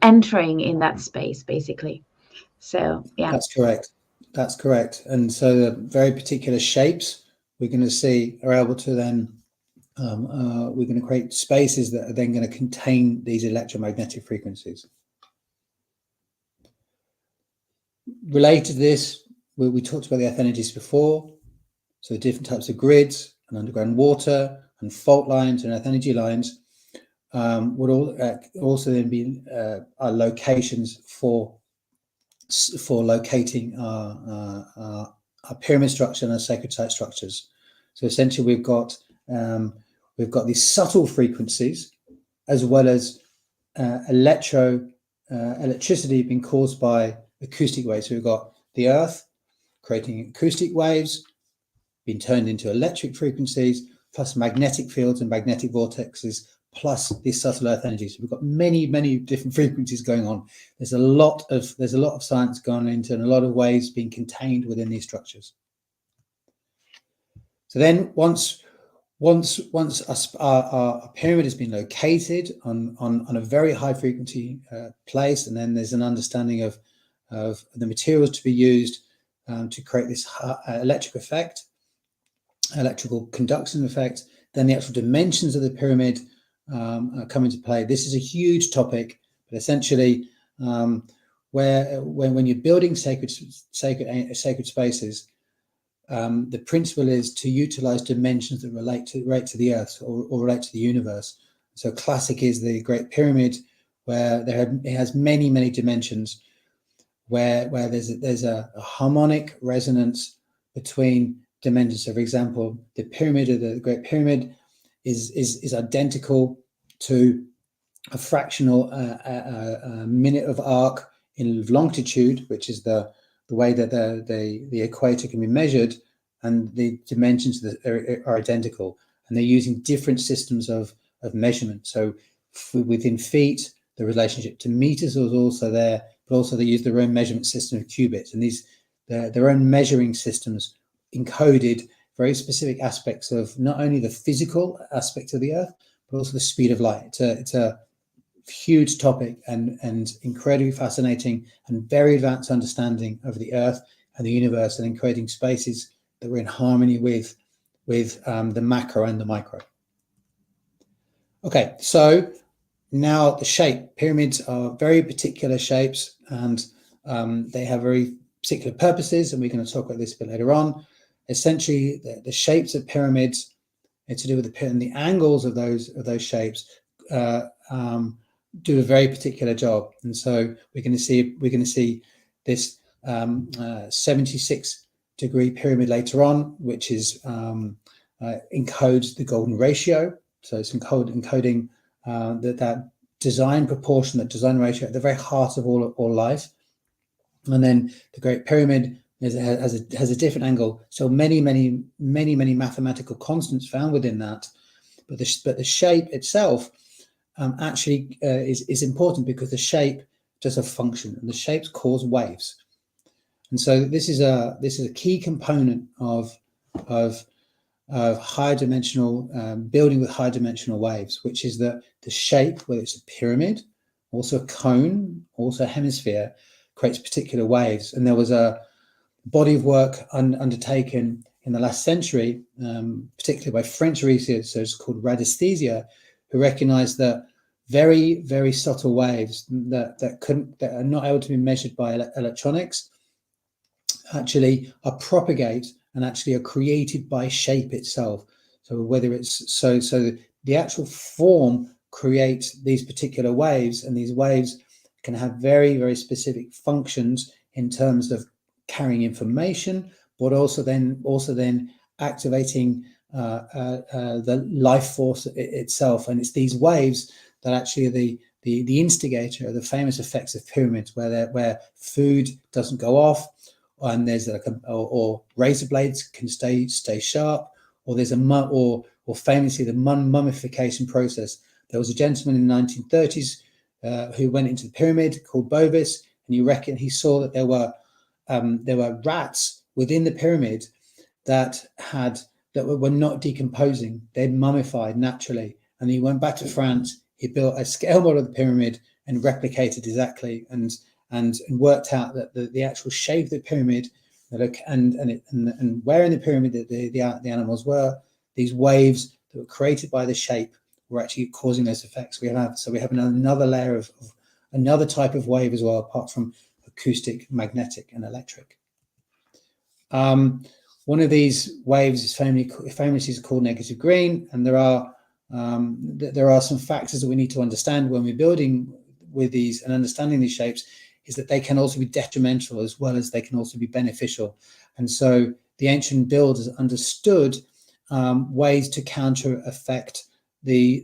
entering in that space, basically. So yeah, that's correct. And so the very particular shapes we're going to see are able to then we're going to create spaces that are then going to contain these electromagnetic frequencies. Related to this, we talked about the earth energies before, so the different types of grids and underground water and fault lines and earth energy lines would also then be our locations for locating our pyramid structure and our sacred site structures. So essentially, we've got these subtle frequencies, as well as electricity being caused by acoustic waves. So we've got the earth creating acoustic waves being turned into electric frequencies, plus magnetic fields and magnetic vortexes, plus these subtle earth energies. So we've got many, many different frequencies going on. There's a lot of science going into, and a lot of waves being contained within these structures. So then once our pyramid has been located on a very high frequency place, and then there's an understanding of the materials to be used to create this electrical conduction effect, then the actual dimensions of the pyramid come into play. This is a huge topic, but essentially, when you're building sacred spaces, the principle is to utilize dimensions that relate to the earth or relate to the universe. So classic is the Great Pyramid, where it has many, many dimensions, where there's a harmonic resonance between dimensions. So, for example, the pyramid of the Great Pyramid is identical to a fractional minute of arc in longitude, which is the way that the equator can be measured, and the dimensions are identical, and they're using different systems of measurement. So within feet, the relationship to meters was also there, but also they use their own measurement system of cubits, and their own measuring systems encoded very specific aspects of not only the physical aspect of the earth, but also the speed of light. It's a huge topic and incredibly fascinating and very advanced understanding of the earth and the universe, and in creating spaces that were in harmony with the macro and the micro. Okay, so now the shape. Pyramids are very particular shapes, and they have very particular purposes, and we're going to talk about this a bit later on. Essentially, the shapes of pyramids are to do with the angles of those shapes do a very particular job. And so we're going to see this 76-degree pyramid later on, which is encodes the golden ratio. So it's encoding that design proportion, that design ratio at the very heart of all life. And then the Great Pyramid has a different angle. So many mathematical constants found within that, but the shape itself actually is important, because the shape does a function, and the shapes cause waves. And so this is a key component of higher dimensional building with high dimensional waves, which is that the shape, whether it's a pyramid, also a cone, also a hemisphere, creates particular waves. And there was a body of work undertaken in the last century, particularly by French researchers called radiesthesia, who recognized that very subtle waves that are not able to be measured by electronics actually are propagate and actually are created by shape itself. So whether it's so the actual form creates these particular waves, and these waves can have very specific functions in terms of carrying information, but also then activating the life force itself. And it's these waves that actually are the instigator of the famous effects of pyramids, where food doesn't go off, and there's or razor blades can stay sharp, or there's or famously the mummification process. There was a gentleman in the 1930s who went into the pyramid called Bovis, and he saw that there were rats within the pyramid that were not decomposing. They'd mummified naturally. And he went back to France. He built a scale model of the pyramid and replicated exactly, and worked out that the actual shape of the pyramid, and where in the pyramid the animals were, these waves that were created by the shape were actually causing those effects. We have another layer of another type of wave as well, apart from acoustic, magnetic, and electric. One of these waves is famously called negative green, and there are some factors that we need to understand when we're building with these and understanding these shapes, is that they can also be detrimental as well as they can also be beneficial. And so the ancient builders understood ways to counter effect the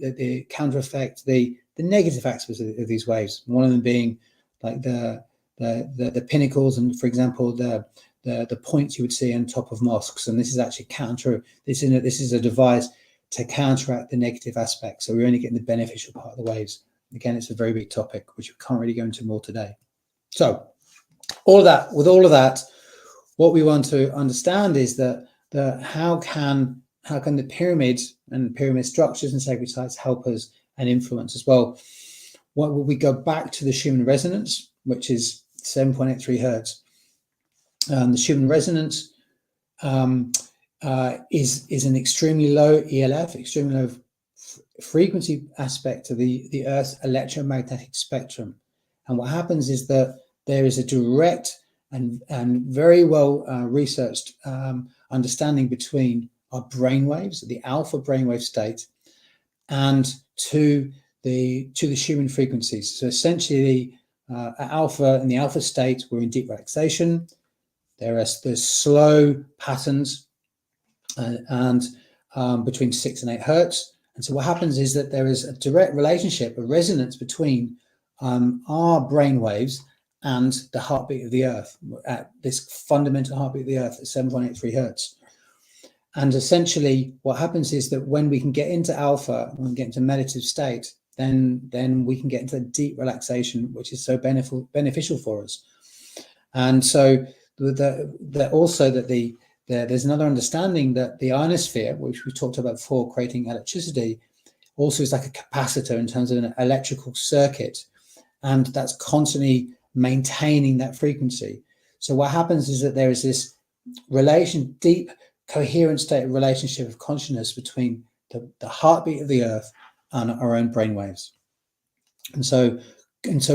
negative aspects of these waves. One of them being like the pinnacles, and for example the points you would see on top of mosques. And this is actually this is a device to counteract the negative aspects. So we're only getting the beneficial part of the waves. Again, it's a very big topic which we can't really go into more today. So with all of that, what we want to understand is that how can the pyramids and pyramid structures and sacred sites help us and influence as well? We go back to the Schumann resonance, which is 7.83 hertz. The Schumann resonance is an extremely low ELF, extremely low frequency aspect of the Earth's electromagnetic spectrum. And what happens is that there is a direct and very well researched understanding between our brainwaves, the alpha brainwave state, and to the Schumann frequencies. So essentially, at alpha, in the alpha state, we're in deep relaxation. There's slow patterns and between 6 and 8 hertz. And so what happens is that there is a direct relationship, a resonance between our brain waves and the heartbeat of the Earth, at this fundamental heartbeat of the Earth at 7.83 hertz. And essentially what happens is that when we can get into alpha, when we get into meditative state, then we can get into deep relaxation, which is so beneficial for us. And so there's another understanding that the ionosphere, which we talked about before, creating electricity, also is like a capacitor in terms of an electrical circuit, and that's constantly maintaining that frequency. So what happens is that there is this deep, coherent state of relationship of consciousness between the heartbeat of the Earth and our own brainwaves. And so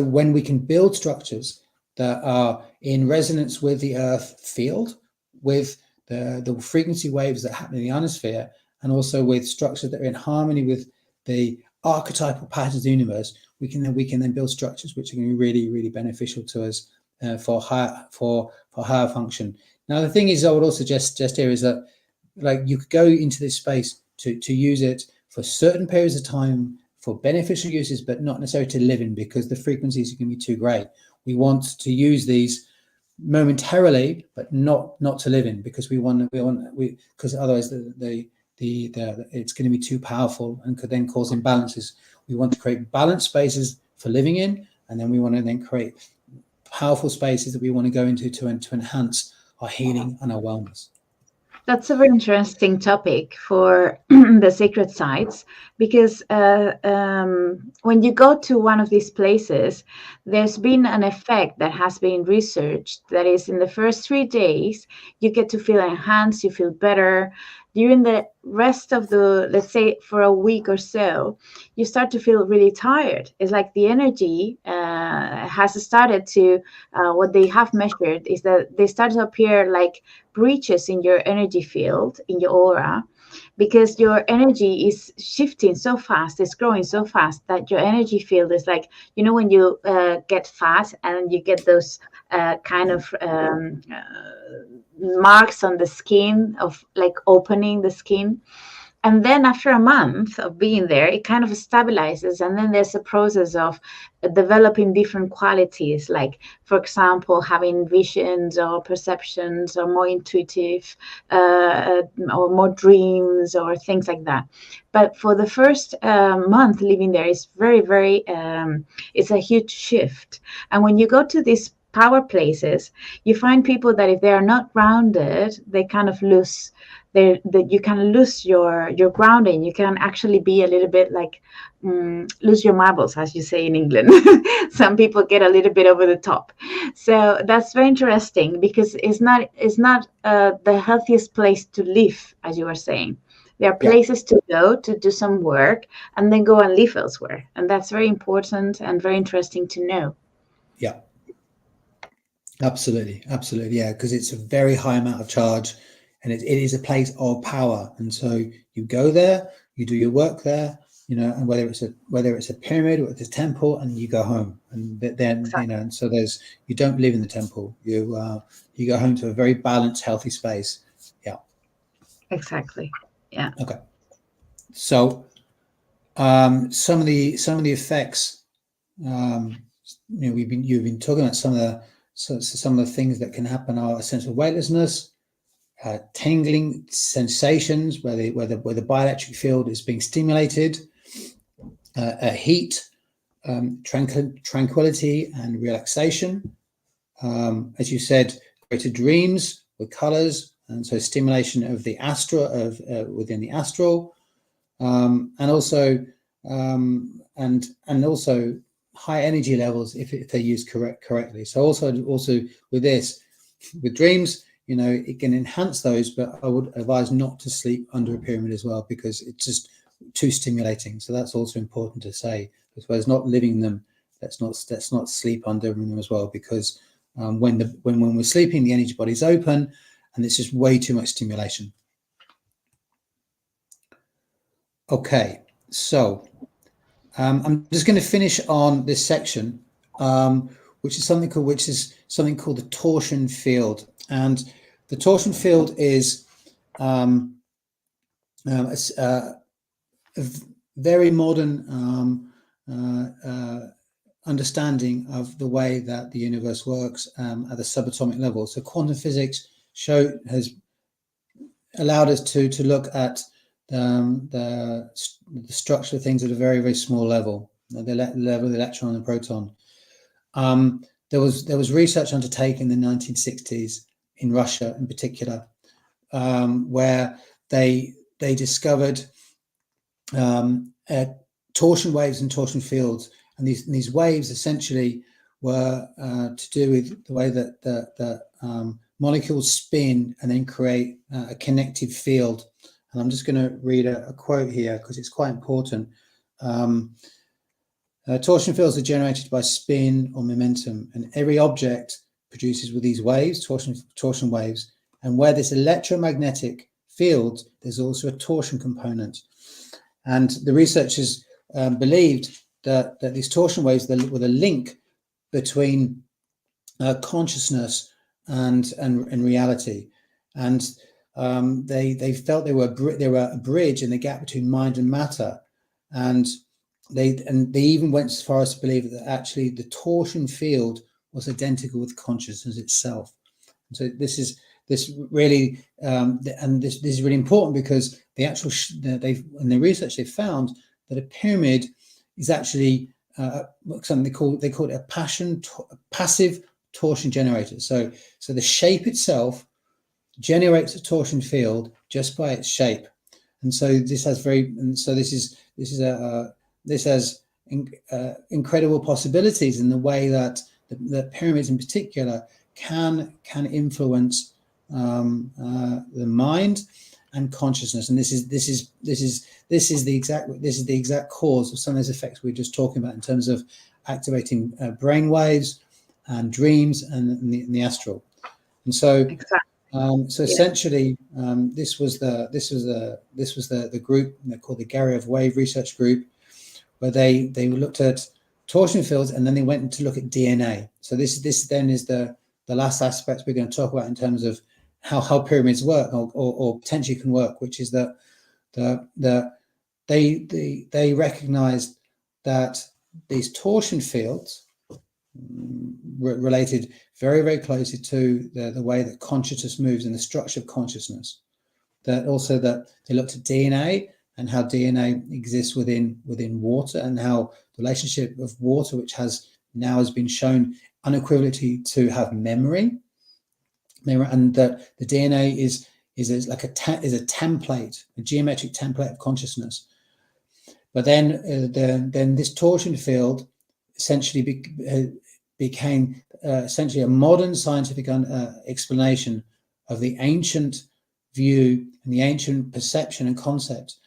when we can build structures that are in resonance with the Earth field, with the frequency waves that happen in the ionosphere, and also with structures that are in harmony with the archetypal patterns of the universe, we can then build structures which are going to be really, really beneficial to us for higher function. Now, the thing is, I would also suggest here is that, like, you could go into this space to use it for certain periods of time for beneficial uses, but not necessarily to live in, because the frequencies are going to be too great. We want to use these momentarily, but not to live in, because because otherwise it's going to be too powerful and could then cause imbalances. We want to create balanced spaces for living in, and then we want to then create powerful spaces that we want to go into to enhance our healing and our wellness. That's a very interesting topic for the sacred sites, because when you go to one of these places, there's been an effect that has been researched, that is, in the first 3 days, you get to feel enhanced, you feel better. During the rest of the, let's say for a week or so, you start to feel really tired. It's like the energy has started to, what they have measured is that they start to appear like breaches in your energy field, in your aura, because your energy is shifting so fast, it's growing so fast that your energy field is like, you know, when you get fat and you get those kind of marks on the skin of like opening the skin. And then after a month of being there, it kind of stabilizes. And then there's a process of developing different qualities, like, for example, having visions or perceptions, or more intuitive, or more dreams, or things like that. But for the first month living there is very, very, it's a huge shift. And when you go to these power places, you find people that if they are not grounded, they kind of lose that you can lose your grounding. You can actually be a little bit like lose your marbles, as you say in England. Some people get a little bit over the top. So that's very interesting, because it's not the healthiest place to live, as you were saying. There are places to go to do some work and then go and live elsewhere, and that's very important and very interesting to know. Yeah, absolutely, yeah, because it's a very high amount of charge. And it is a place of power, and so you go there, you do your work there, you know, and whether it's a pyramid or it's a temple, and you go home, and then exactly. You know, and so you don't live in the temple. You go home to a very balanced, healthy space. Yeah. Exactly. Yeah. Okay. So some of the effects, you know, you've been talking about some of the things that can happen are a sense of weightlessness. Tingling sensations where the bioelectric field is being stimulated, heat, tranquility and relaxation. As you said, greater dreams with colors, and so stimulation of the astral within the astral, and also high energy levels if they're used correctly. So also with dreams, you know, it can enhance those, but I would advise not to sleep under a pyramid as well, because it's just too stimulating. So that's also important to say, as well as not living them. Let's not sleep under them as well, because when we're sleeping, the energy body is open, and it's just way too much stimulation. Okay, so I'm just going to finish on this section, which is something called the torsion field. And the torsion field is a very modern understanding of the way that the universe works at the subatomic level. So quantum physics has allowed us to look at the structure of things at a very, very small level, the level of the electron and the proton. There was research undertaken in the 1960s in Russia, in particular, where they discovered torsion waves and torsion fields, and these waves essentially were to do with the way that the molecules spin and then create a connected field. And I'm just going to read a quote here because it's quite important. Torsion fields are generated by spin or momentum, and every object produces with these waves, torsion waves. And where this electromagnetic field, there's also a torsion component. And the researchers believed that these torsion waves were the link between consciousness and reality, and they felt they were a bridge in the gap between mind and matter, and they even went as far as to believe that actually the torsion field was identical with consciousness itself. And so this is really important, because the actual in the research they found that a pyramid is actually something they call it a passive torsion generator. So the shape itself generates a torsion field just by its shape, and so this has incredible possibilities in the way that the pyramids in particular can influence the mind and consciousness, and this is the exact cause of some of those effects we were just talking about in terms of activating brain waves and dreams and the astral. And so exactly. Essentially, this was the group called the Garriev Wave Research Group, where they looked at torsion fields, and then they went to look at DNA. So this then is the last aspect we're going to talk about in terms of how pyramids work or potentially can work, which is that they recognized that these torsion fields related very, very closely to the way that consciousness moves and the structure of consciousness. That they looked at DNA and how DNA exists within water, and how the relationship of water, which has been shown unequivocally to have memory, and that the DNA is a template, a geometric template of consciousness. But then this torsion field essentially became essentially a modern scientific explanation of the ancient view and the ancient perception and concept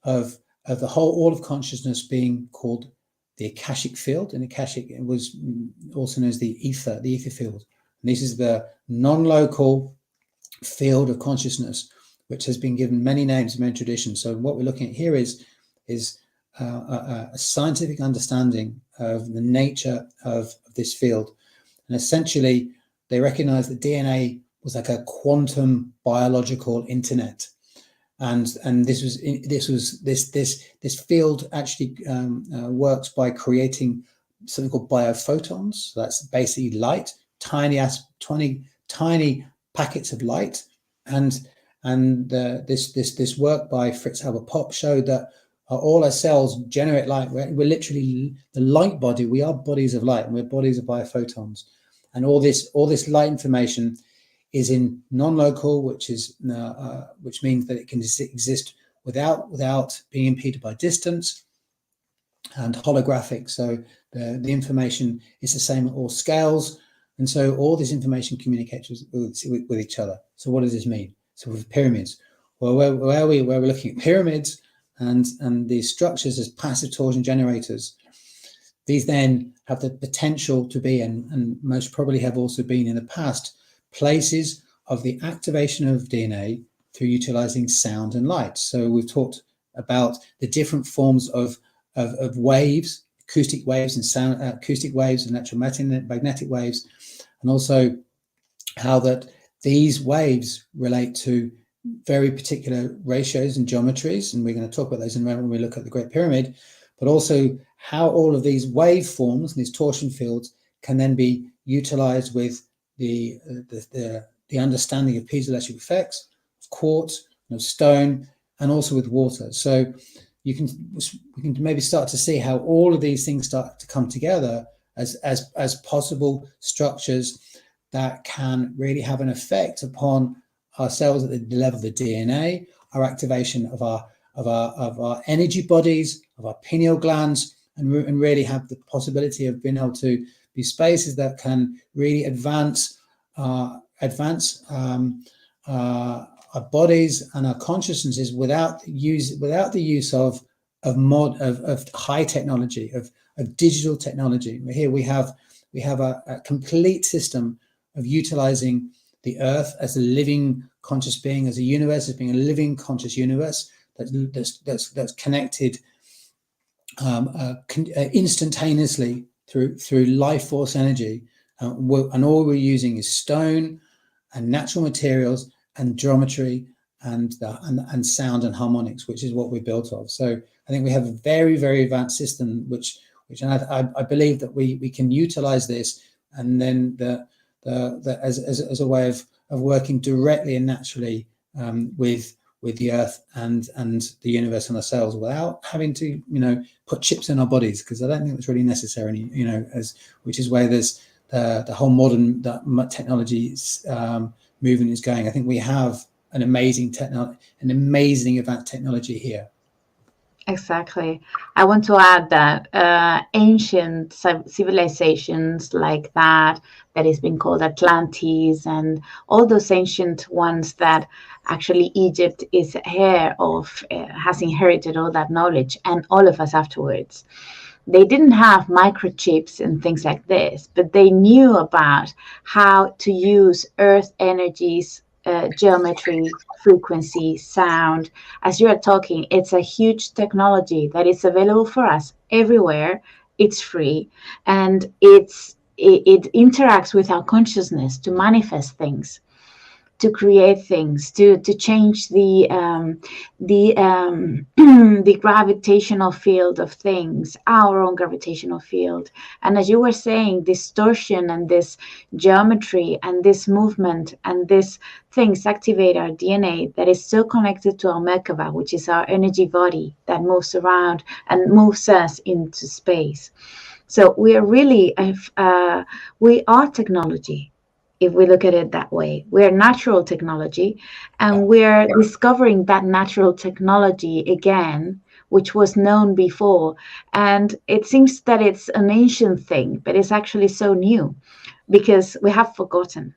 of all of consciousness being called the Akashic field. And Akashic was also known as the ether field. And this is the non-local field of consciousness, which has been given many names in many traditions. So what we're looking at here is a scientific understanding of the nature of this field. And essentially, they recognized that DNA was like a quantum biological internet. And this field actually works by creating something called biophotons. So that's basically light, tiny packets of light. And this work by Fritz Albert Popp showed that all our cells generate light. We're literally the light body. We are bodies of light, and we're bodies of biophotons. And all this light information is in non-local, which means that it can exist without being impeded by distance, and holographic. So the information is the same at all scales, and so all this information communicates with each other. So what does this mean? So with pyramids, well, where we're looking at pyramids and these structures as passive torsion generators, these then have the potential to be, and most probably have also been in the past, places of the activation of DNA through utilizing sound and light. So we've talked about the different forms of waves, acoustic waves and sound, acoustic waves and electromagnetic waves, and also how that these waves relate to very particular ratios and geometries, and we're going to talk about those in a moment when we look at the Great Pyramid, but also how all of these waveforms and these torsion fields can then be utilized with the understanding of piezoelectric effects, of quartz, of stone, and also with water. So we can maybe start to see how all of these things start to come together as possible structures that can really have an effect upon ourselves at the level of the DNA, our activation of our energy bodies, of our pineal glands, and really have the possibility of being able to be spaces that can really advance our bodies and our consciousnesses without the use of high technology, of digital technology. Here we have a complete system of utilizing the earth as a living conscious being, as a universe, as being a living conscious universe that's connected instantaneously through life force energy, and all we're using is stone and natural materials and geometry and sound and harmonics, which is what we're built of. So I think we have a very, very advanced system, which I believe that we can utilize this, and then as a way of working directly and naturally with the earth and the universe and ourselves, without having to put chips in our bodies, because I don't think that's really necessary. Which is where there's the whole modern technology movement is going. I think we have an amazing advanced technology here. Exactly. I want to add that ancient civilizations like that is being called Atlantis, and all those ancient ones that actually Egypt is heir of, has inherited all that knowledge, and all of us afterwards. They didn't have microchips and things like this, but they knew about how to use earth energies, geometry, frequency, sound. As you are talking, it's a huge technology that is available for us everywhere. It's free, and it interacts with our consciousness to manifest things, to create things, to change the the gravitational field of things, our own gravitational field. And as you were saying, distortion and this geometry and this movement and these things activate our DNA that is so connected to our Merkaba, which is our energy body that moves around and moves us into space. So we are really, we are technology. If we look at it that way, we're natural technology, and we're discovering that natural technology again, which was known before. And it seems that it's an ancient thing, but it's actually so new because we have forgotten.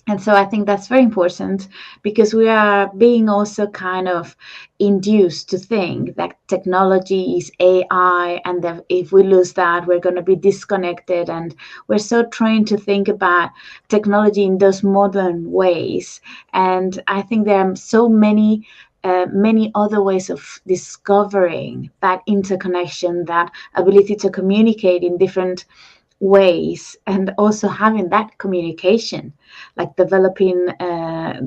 And so I think that's very important, because we are being also kind of induced to think that technology is AI, and that if we lose that, we're going to be disconnected. And we're so trained to think about technology in those modern ways. And I think there are so many other ways of discovering that interconnection, that ability to communicate in different ways, and also having that communication, like developing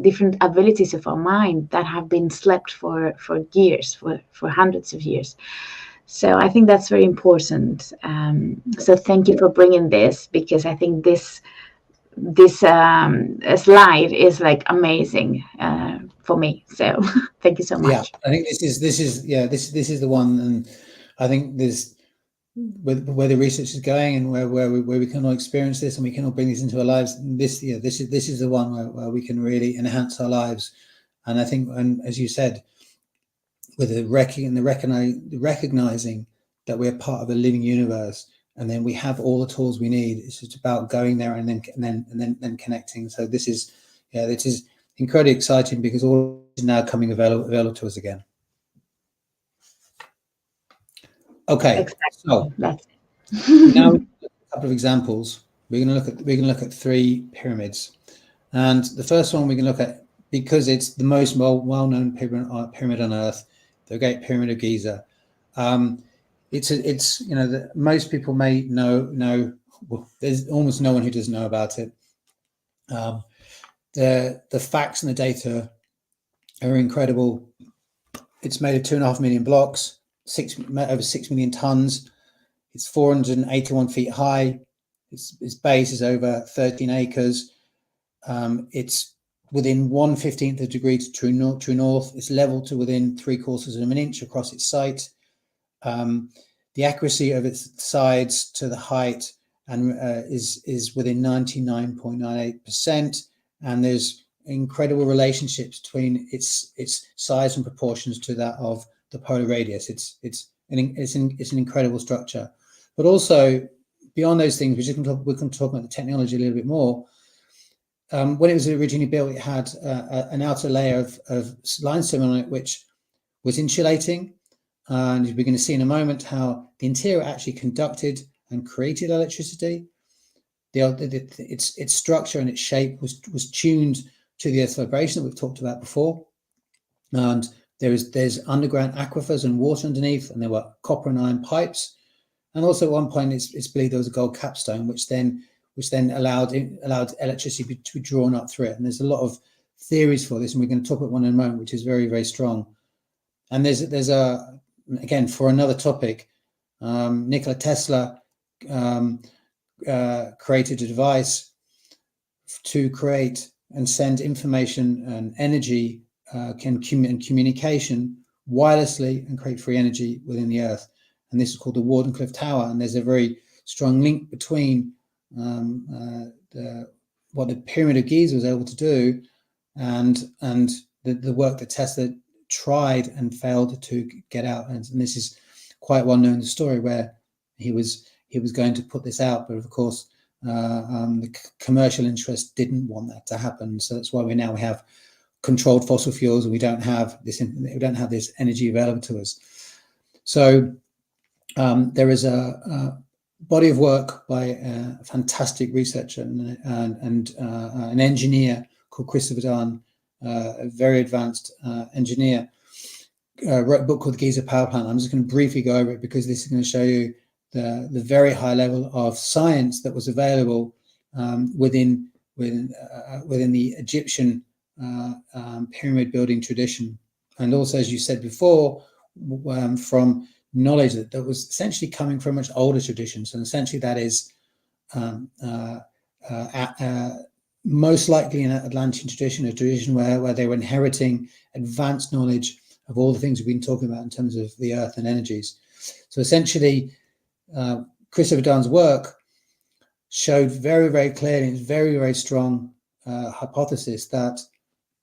different abilities of our mind that have been slept for years, for hundreds of years. So I think that's very important. So thank you for bringing this, because I think this slide is like amazing for me. So thank you so much. Yeah, I think this is the one, and I think there's where the research is going, and where we can all experience this, and we can all bring this into our lives. This is the one where we can really enhance our lives. And I think, and as you said, with the recognizing that we're part of a living universe, and then we have all the tools we need. It's just about going there and then connecting. So this is incredibly exciting, because all is now coming available to us again. Okay, exactly. So that's now a couple of examples. We're going to look at three pyramids, and the first one we can look at, because it's the most well-known pyramid on Earth, the Great Pyramid of Giza. It's most people may know. Well, there's almost no one who doesn't know about it. The facts and the data are incredible. It's made of 2.5 million blocks, over 6 million tons. It's 481 feet high. Its base is over 13 acres. It's within 1/15 of a degree to true north. It's level to within 3/4 of an inch across its site. The accuracy of its sides to the height and is within 99.98%, and there's incredible relationships between its size and proportions to that of the polar radius. It's an incredible structure. But also beyond those things, we can talk about the technology a little bit more. When it was originally built, it had an outer layer of limestone on it, which was insulating. And we're going to see in a moment how the interior actually conducted and created electricity. Its structure and its shape was tuned to the Earth's vibration that we've talked about before. And there's underground aquifers and water underneath, and there were copper and iron pipes. And also at one point, it's believed there was a gold capstone, which then allowed electricity to be drawn up through it. And there's a lot of theories for this, and we're going to talk about one in a moment, which is very, very strong. And there's again, for another topic, Nikola Tesla created a device to create and send information and energy and communication wirelessly and create free energy within the Earth. And this is called the Wardenclyffe Tower. And there's a very strong link between what the Pyramid of Giza was able to do and the work that Tesla tried and failed to get out. And this is quite well known, the story where he was going to put this out, but of course the commercial interest didn't want that to happen. So that's why we have controlled fossil fuels, and we don't have this energy available to us. So there is a body of work by a fantastic researcher and an engineer called Christopher Dunn, a very advanced engineer, wrote a book called the Giza Power Plant. I'm just going to briefly go over it because this is going to show you the very high level of science that was available within the Egyptian pyramid building tradition, and also, as you said before, from knowledge that was essentially coming from much older traditions. And essentially that is most likely an Atlantean tradition, a tradition where they were inheriting advanced knowledge of all the things we've been talking about in terms of the earth and energies. So essentially, Christopher Dunn's work showed very, very clearly, it's very, very strong hypothesis that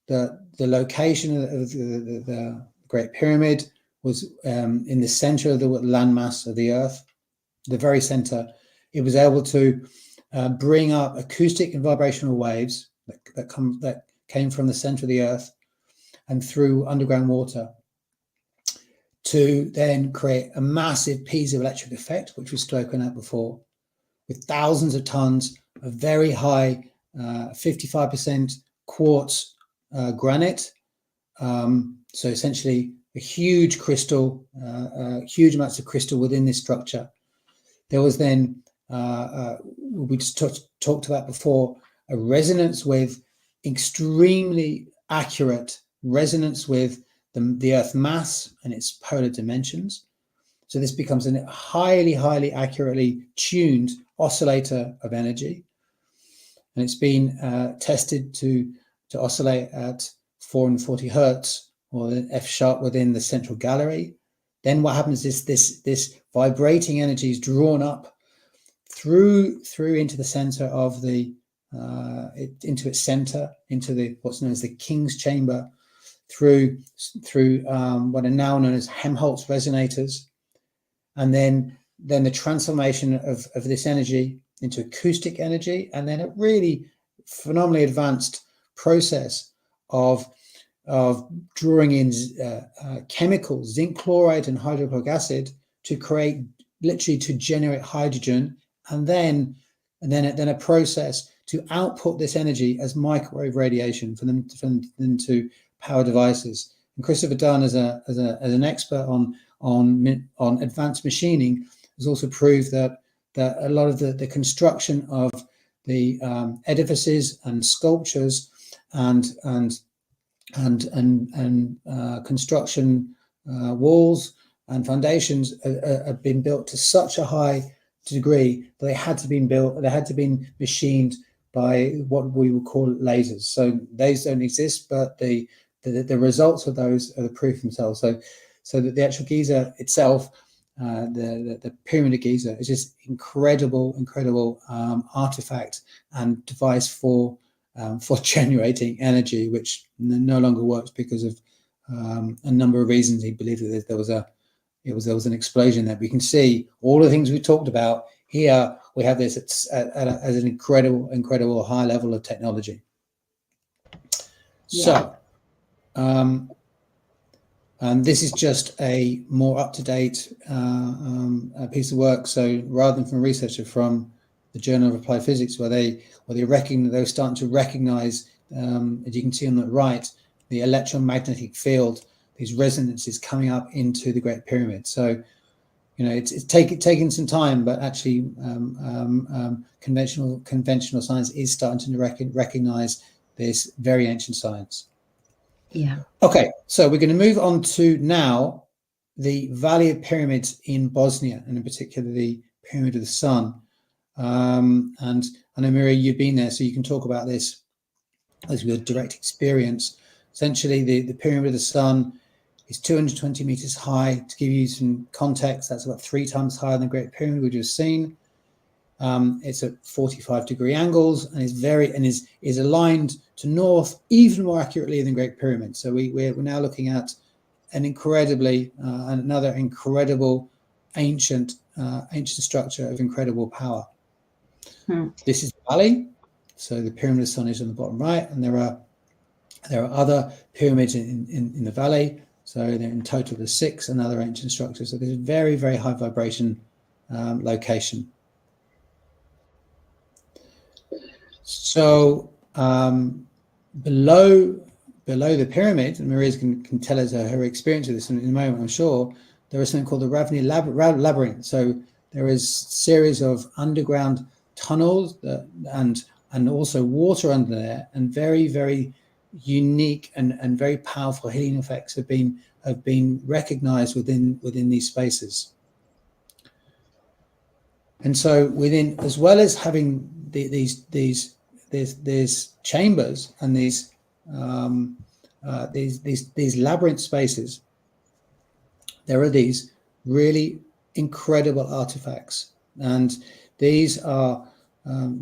the location of the Great Pyramid was in the center of the landmass of the Earth, the very center. It was able to bring up acoustic and vibrational waves that came from the center of the Earth and through underground water to then create a massive piezoelectric effect, which was spoken at before, with thousands of tons of very high 55% quartz granite. So essentially a huge crystal, huge amounts of crystal within this structure. There was then, we just talked about before, a resonance with extremely accurate resonance with the Earth mass and its polar dimensions. So this becomes a highly, highly accurately tuned oscillator of energy. And it's been tested to oscillate at 440 hertz, or the F sharp within the central gallery. Then what happens is this vibrating energy is drawn up through into the center of the into its center, into the what's known as the King's Chamber, through what are now known as Helmholtz resonators, and then the transformation of this energy into acoustic energy, and then a really phenomenally advanced process of drawing in chemicals, zinc chloride and hydrochloric acid, to create, literally to generate hydrogen, and then a process to output this energy as microwave radiation for them to power devices. And Christopher Dunn, as an expert on advanced machining, has also proved that a lot of the construction of the edifices and sculptures and construction walls and foundations have been built to such a high degree that they had to be machined by what we would call lasers. So those don't exist, but the results of those are the proof themselves. So that the actual Giza itself, the Pyramid of Giza, is just incredible artifact and device for generating energy, which no longer works because of a number of reasons. He believed that there was an explosion there. We can see all the things we talked about here. We have this as an incredible high level of technology. Yeah. So, and this is just a more up-to-date piece of work. So rather than from a researcher, from the Journal of Applied Physics, where they were starting to recognize, as you can see on the right, the electromagnetic field, resonances coming up into the Great Pyramid. So, it's taking some time, but actually conventional science is starting to recognize this very ancient science. Yeah. Okay, so we're going to move on to now the Valley of Pyramids in Bosnia, and in particular the Pyramid of the Sun. And I know, Maria, you've been there, so you can talk about this as your direct experience. Essentially, the Pyramid of the Sun is 220 meters high. To give you some context, that's about 3 times higher than the Great Pyramid we just seen. It's at 45-degree angles and is aligned to north even more accurately than Great Pyramid. So we're now looking at another incredible ancient structure of incredible power. This is the valley. So the Pyramid of the Sun is on the bottom right, and there are other pyramids in the valley. So there in total there's 6 another ancient structures. So there's a very, very high vibration location. So below the pyramid, and Maria can tell us her experience with this in a moment, I'm sure, there is something called the Ravni Labyrinth. So there is a series of underground tunnels and also water under there, and very, very unique and very powerful healing effects have been recognized within these spaces. And so within, as well as having these chambers and these labyrinth spaces, there are these really incredible artifacts, and these are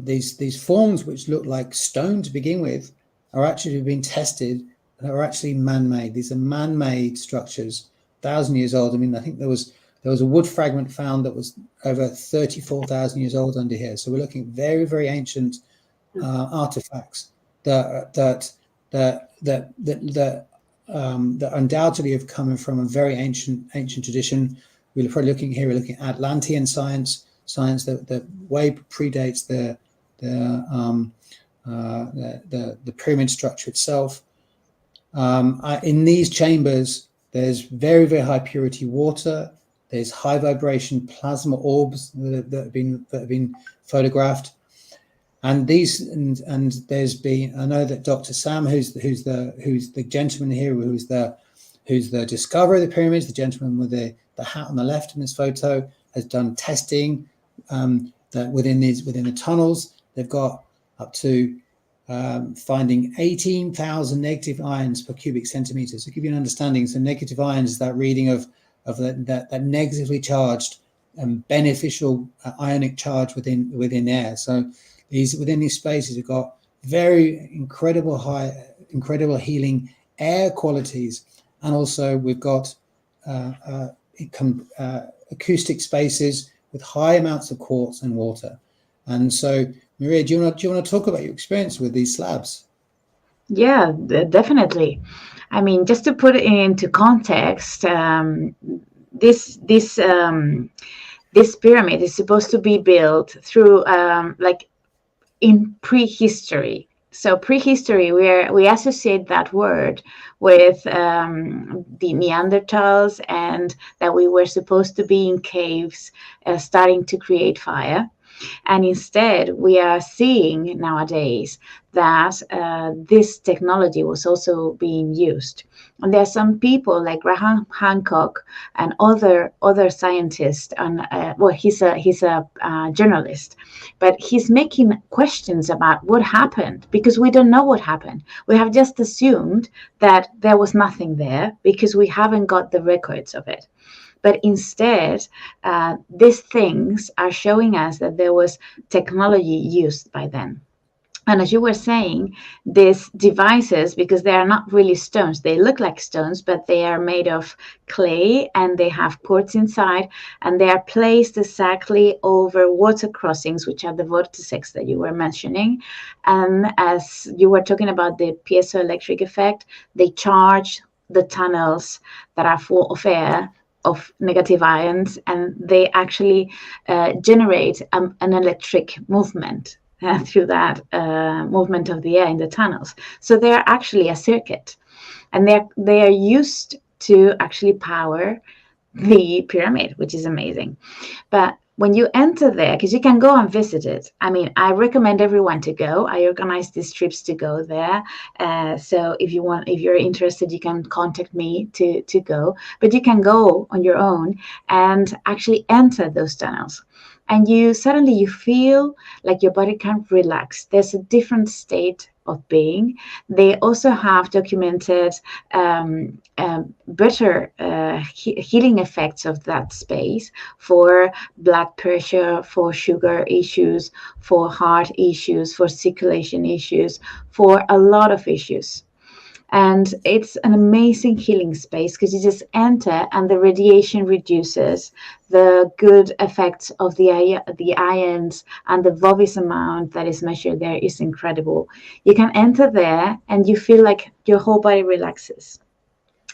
these forms which look like stone to begin with are actually being tested and are actually man-made. These are man-made structures, 1,000 years old. I mean, I think there was a wood fragment found that was over 34,000 years old under here. So we're looking at very, very ancient artifacts that undoubtedly have come from a very ancient tradition. We're probably looking at Atlantean science that way predates the pyramid structure itself. In these chambers, there's very, very high purity water. There's high vibration plasma orbs that have been photographed, and there's been. I know that Dr. Sam, who's the gentleman here, who's the discoverer of the pyramids, the gentleman with the hat on the left in this photo, has done testing that within the tunnels. They've got up to finding 18,000 negative ions per cubic centimeter. So to give you an understanding, so negative ions is that reading of that negatively charged and beneficial ionic charge within air. So within these spaces, you've got very incredible healing air qualities, and also we've got acoustic spaces with high amounts of quartz and water. And so, Maria, do you want to talk about your experience with these slabs? Yeah, definitely. I mean, just to put it into context, this pyramid is supposed to be built through in prehistory. So prehistory, we associate that word with the Neanderthals, and that we were supposed to be in caves starting to create fire. And instead, we are seeing nowadays that this technology was also being used. And there are some people like Graham Hancock and other scientists, and he's a journalist, but he's making questions about what happened, because we don't know what happened. We have just assumed that there was nothing there because we haven't got the records of it. But instead, these things are showing us that there was technology used by then. And as you were saying, these devices, because they are not really stones, they look like stones, but they are made of clay and they have quartz inside, and they are placed exactly over water crossings, which are the vortices that you were mentioning. And as you were talking about the piezoelectric effect, they charge the tunnels that are full of air, of negative ions, and they actually generate an electric movement through that movement of the air in the tunnels. So they are actually a circuit, and they are used to actually power the pyramid, which is amazing. But when you enter there, because you can go and visit it, I mean, I recommend everyone to go. I organize these trips to go there. So if you're interested, you can contact me to go. But you can go on your own and actually enter those tunnels. And you feel like your body can relax. There's a different state of being. They also have documented better healing effects of that space for blood pressure, for sugar issues, for heart issues, for circulation issues, for a lot of issues. And it's an amazing healing space because you just enter and the radiation reduces. The good effects of the ions and the Vovis amount that is measured there is incredible. You can enter there and you feel like your whole body relaxes.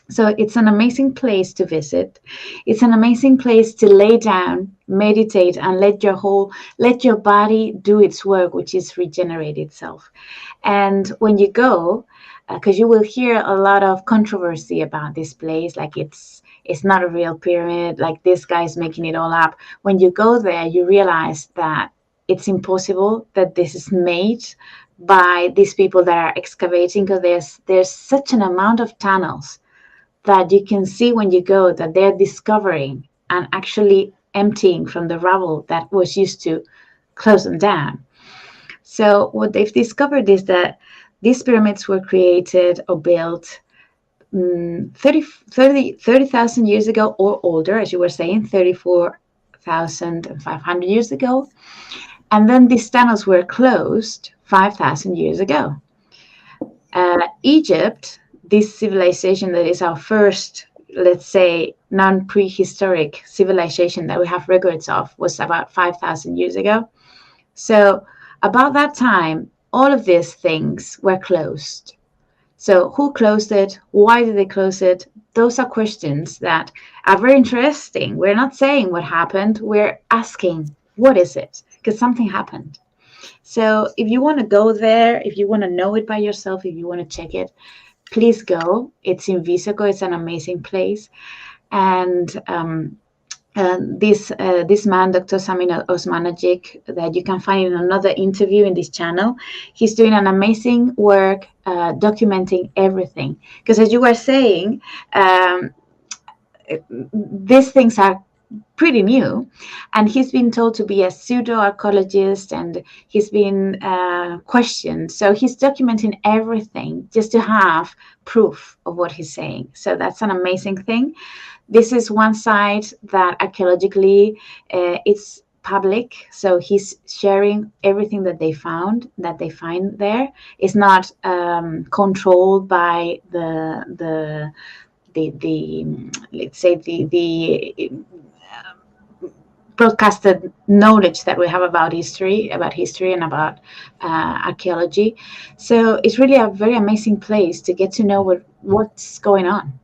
So it's an amazing place to visit. It's an amazing place to lay down, meditate, and let your body do its work, which is regenerate itself. And when you go, because you will hear a lot of controversy about this place, like it's not a real pyramid, like this guy's making it all up. When you go there, you realize that it's impossible, that this is made by these people that are excavating, because there's such an amount of tunnels that you can see when you go that they're discovering and actually emptying from the rubble that was used to close them down. So what they've discovered is that these pyramids were created or built 30,000 years ago or older, as you were saying, 34,500 years ago. And then these tunnels were closed 5,000 years ago. Egypt, this civilization that is our first, let's say, non-prehistoric civilization that we have records of, was about 5,000 years ago. So about that time, all of these things were closed. So who closed it? Why did they close it? Those are questions that are very interesting. We're not saying what happened. We're asking, what is it? Because something happened. So if you want to go there, if you want to know it by yourself, if you want to check it, please go. It's in Visoko. It's an amazing place. And this man, Dr. Samin Osmanagic, that you can find in another interview in this channel, he's doing an amazing work documenting everything. Because as you were saying, these things are pretty new, and he's been told to be a pseudo-archaeologist, and he's been questioned. So he's documenting everything just to have proof of what he's saying. So that's an amazing thing. This is one site that archaeologically it's public, so he's sharing everything that they find there. It's not controlled by the let's say the broadcasted knowledge that we have about history and about archaeology. So it's really a very amazing place to get to know what's going on.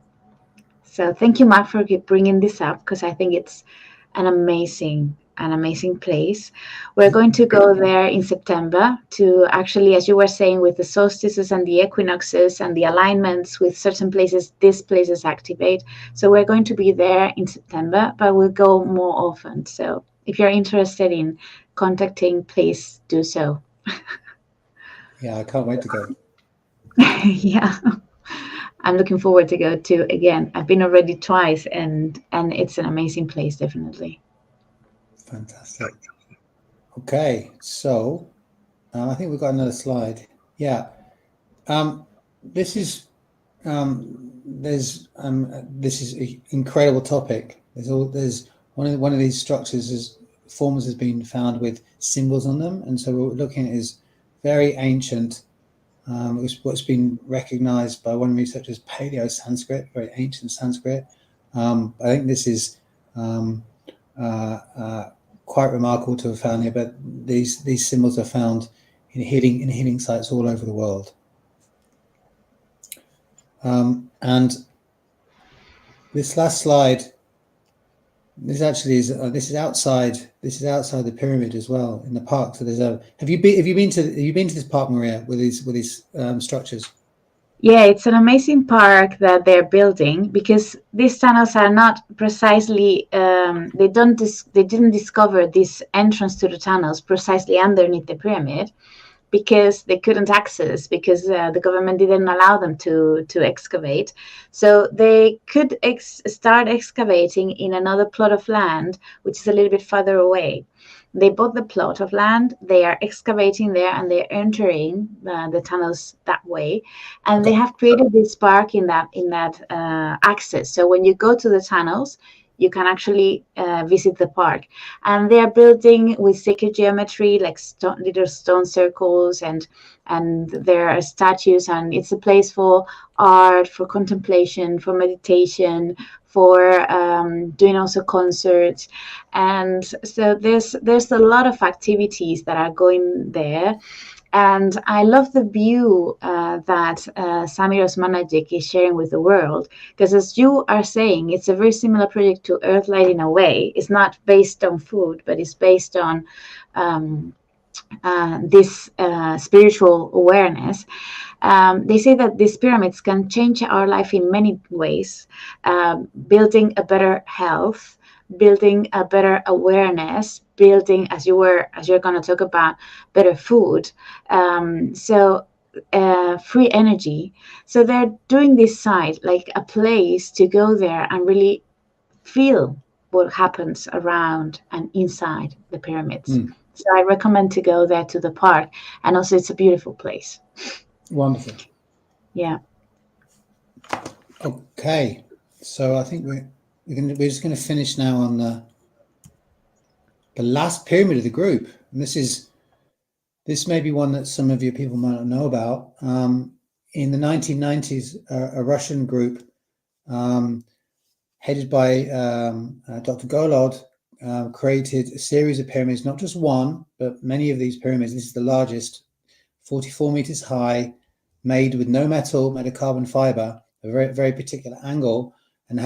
So thank you, Mark, for bringing this up, because I think it's an amazing place. We're going to go there in September to actually, as you were saying, with the solstices and the equinoxes and the alignments with certain places, these places activate. So we're going to be there in September, but we'll go more often. So if you're interested in contacting, please do so. Yeah, I can't wait to go. Yeah. I'm looking forward to go too. Again, I've been already twice, and it's an amazing place, definitely. Fantastic. Okay, so I think we've got another slide. Yeah, this is this is an incredible topic. There's one of these structures forms has been found with symbols on them, and so what we're looking at is very ancient. What's been recognized by one researcher as Paleo Sanskrit, very ancient Sanskrit. I think this is quite remarkable to have found here, but these symbols are found in healing sites all over the world. And this last slide, this actually is this is outside the pyramid as well, in the park. So there's have you been to this park, Maria, with these structures? Yeah, it's an amazing park that they're building, because these tunnels are not precisely they didn't discover this entrance to the tunnels precisely underneath the pyramid, because they couldn't access, because the government didn't allow them to excavate. So they could start excavating in another plot of land, which is a little bit farther away. They bought the plot of land, they are excavating there, and they're entering the tunnels that way. And they Okay. have created this park in that access. So when you go to the tunnels, you can actually visit the park. And they are building with sacred geometry, like little stone circles, and there are statues, and it's a place for art, for contemplation, for meditation, for doing also concerts. And so there's a lot of activities that are going there. And I love the view that Samir Osmanagic is sharing with the world, because as you are saying, it's a very similar project to Earthlight in a way. It's not based on food, but it's based on this spiritual awareness. They say that these pyramids can change our life in many ways, building a better health, building a better awareness, building, as you're going to talk about, better food. So free energy. So they're doing this site like a place to go there and really feel what happens around and inside the pyramids. Mm. So I recommend to go there to the park, and also it's a beautiful place. Wonderful. Yeah. Okay, so I think we're just going to finish now on the last pyramid of the group, and this may be one that some of your people might not know about. In the 1990s, a Russian group headed by Dr. Golod created a series of pyramids, not just one, but many of these pyramids. This is the largest, 44 meters high, made with no metal, made of carbon fiber, a very, very particular angle, and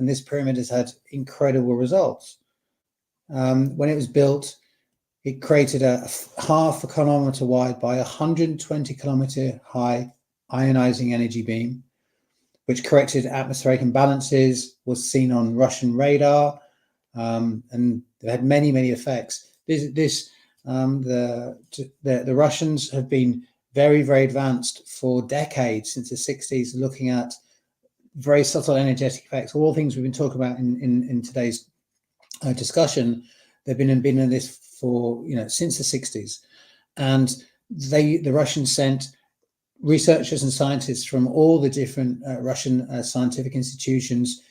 this pyramid has had incredible results. When it was built, it created a half a kilometer wide by 120 kilometer high ionizing energy beam, which corrected atmospheric imbalances, was seen on Russian radar, and it had many, many effects. The Russians have been very, very advanced for decades, since the 60s, looking at very subtle energetic effects, all things we've been talking about in today's discussion. They've been in this for since the 60s, and the Russians sent researchers and scientists from all the different Russian scientific institutions,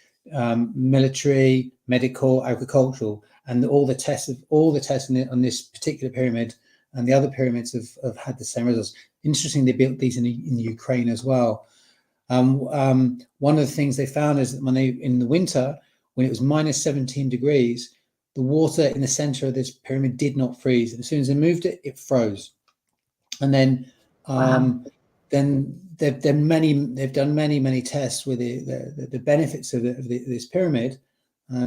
military, medical, agricultural, and all the tests on this particular pyramid and the other pyramids have had the same results. Interesting, they built these in Ukraine as well. One of the things they found is that in the winter, when it was minus 17 degrees, the water in the center of this pyramid did not freeze. And as soon as they moved it, it froze. And then they've done many tests with the benefits of this pyramid.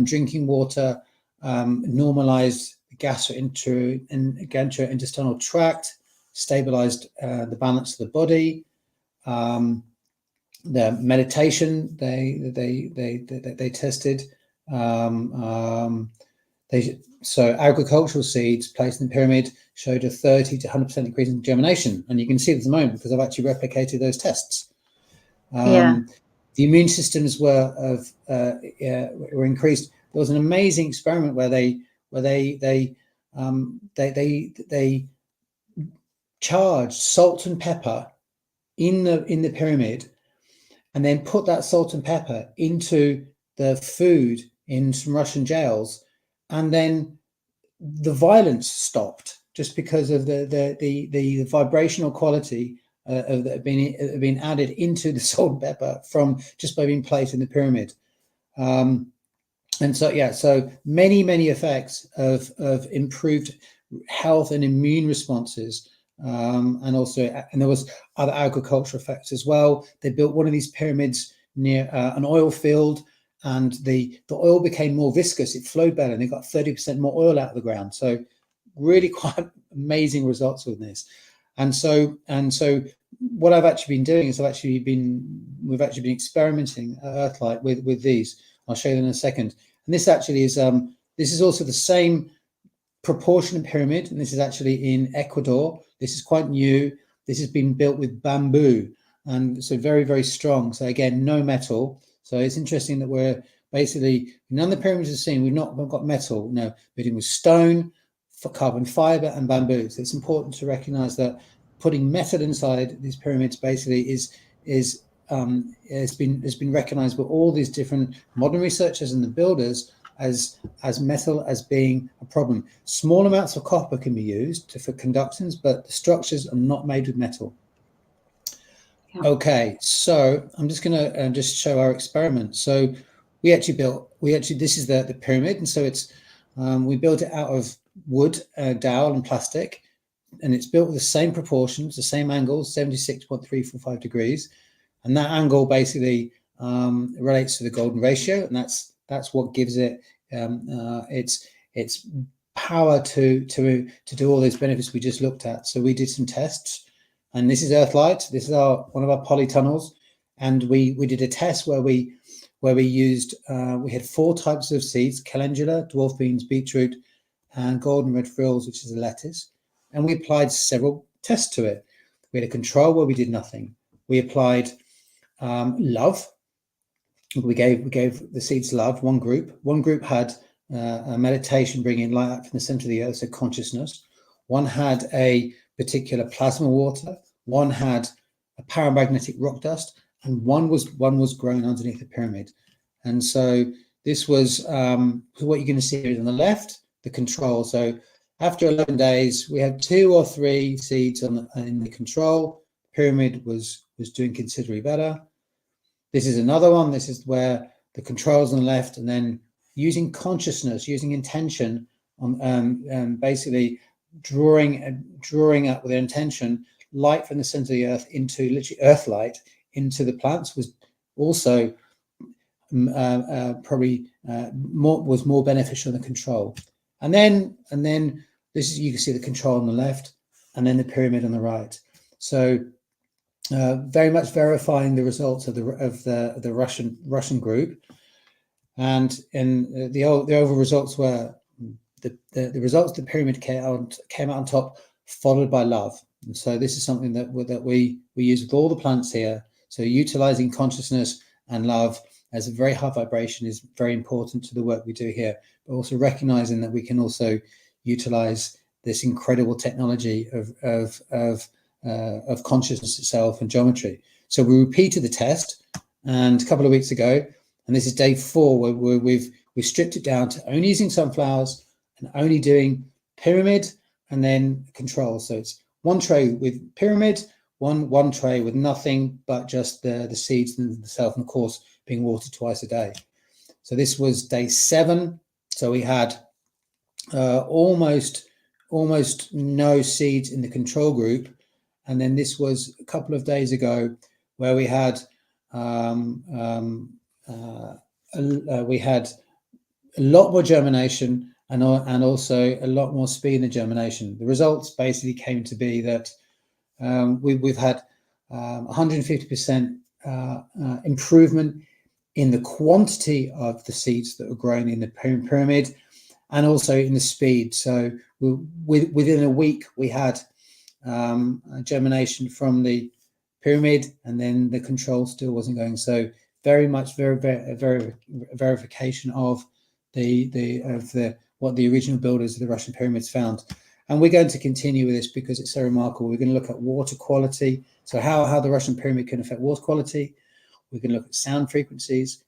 Drinking water normalized the gastrointestinal tract, stabilized the balance of the body. The meditation they tested. So agricultural seeds placed in the pyramid showed a 30 to 100% increase in germination, and you can see it at the moment because I've actually replicated those tests. The immune systems were increased. There was an amazing experiment where they charged salt and pepper in the pyramid, and then put that salt and pepper into the food in some Russian jails, and then the violence stopped just because of the vibrational quality that had been added into the salt and pepper from just by being placed in the pyramid. And so many effects of improved health and immune responses. And there was other agricultural effects as well. They built one of these pyramids near an oil field, and the oil became more viscous. It flowed better, and they got 30% more oil out of the ground. So really quite amazing results with this. And so what I've actually been doing is we've actually been experimenting at Earthlight with these. I'll show you in a second. And this actually is this is also the same proportion pyramid, and this is actually in Ecuador. This is quite new. This has been built with bamboo, and so very, very strong. So again, no metal. So it's interesting that we're basically, none of the pyramids are seen. We've not got metal. No, we're dealing with stone, for carbon fiber, and bamboo. So it's important to recognize that putting metal inside these pyramids basically has been recognized by all these different modern researchers and the builders as metal as being a problem. Small amounts of copper can be used for conductance, but the structures are not made with metal. Yeah. Okay, so I'm just going to just show our experiment. So this is the pyramid, and so it's we built it out of wood, dowel, and plastic, and it's built with the same proportions, the same angles, 76.345 degrees, and that angle basically relates to the golden ratio, and that's what gives it its power to do all those benefits we just looked at. So we did some tests, and this is Earthlight. This is one of our polytunnels, and we did a test where we used we had 4 types of seeds: calendula, dwarf beans, beetroot, and golden red frills, which is a lettuce, and we applied several tests to it. We had a control where we did nothing. We applied love. We gave the seeds love. One group had a meditation, bringing light up from the center of the earth, so consciousness. One had a particular plasma water. One had a paramagnetic rock dust, and one was grown underneath the pyramid. And so this was what you're going to see here on the left, the control. So after 11 days, we had 2 or 3 seeds in the control. The pyramid was doing considerably better. This is another one. This is where the controls on the left, and then using consciousness, using intention on basically drawing up with their intention light from the center of the earth into literally earth light into the plants was also probably more beneficial than the control. And then this is, you can see the control on the left, and then the pyramid on the right. So very much verifying the results of the Russian group, and the overall results were the results of the pyramid came out on top, followed by love. And so this is something that we use with all the plants here. So utilizing consciousness and love as a very high vibration is very important to the work we do here, but also recognizing that we can also utilize this incredible technology of consciousness itself and geometry. So we repeated the test, and a couple of weeks ago, and this is day 4, where we've stripped it down to only using sunflowers and only doing pyramid and then control. So it's 1 tray with pyramid, one tray with nothing but just the seeds and the self, and of course being watered twice a day. So this was day 7. So we had almost no seeds in the control group. And then this was a couple of days ago, where we had a lot more germination and also a lot more speed in the germination. The results basically came to be that we've had 150% improvement in the quantity of the seeds that were grown in the pyramid, and also in the speed. So within a week, we had germination from the pyramid, and then the control still wasn't going. So very much verification of what the original builders of the Russian pyramids found. And we're going to continue with this because it's so remarkable. We're going to look at water quality, so how the Russian pyramid can affect water quality. We're going to look at sound frequencies,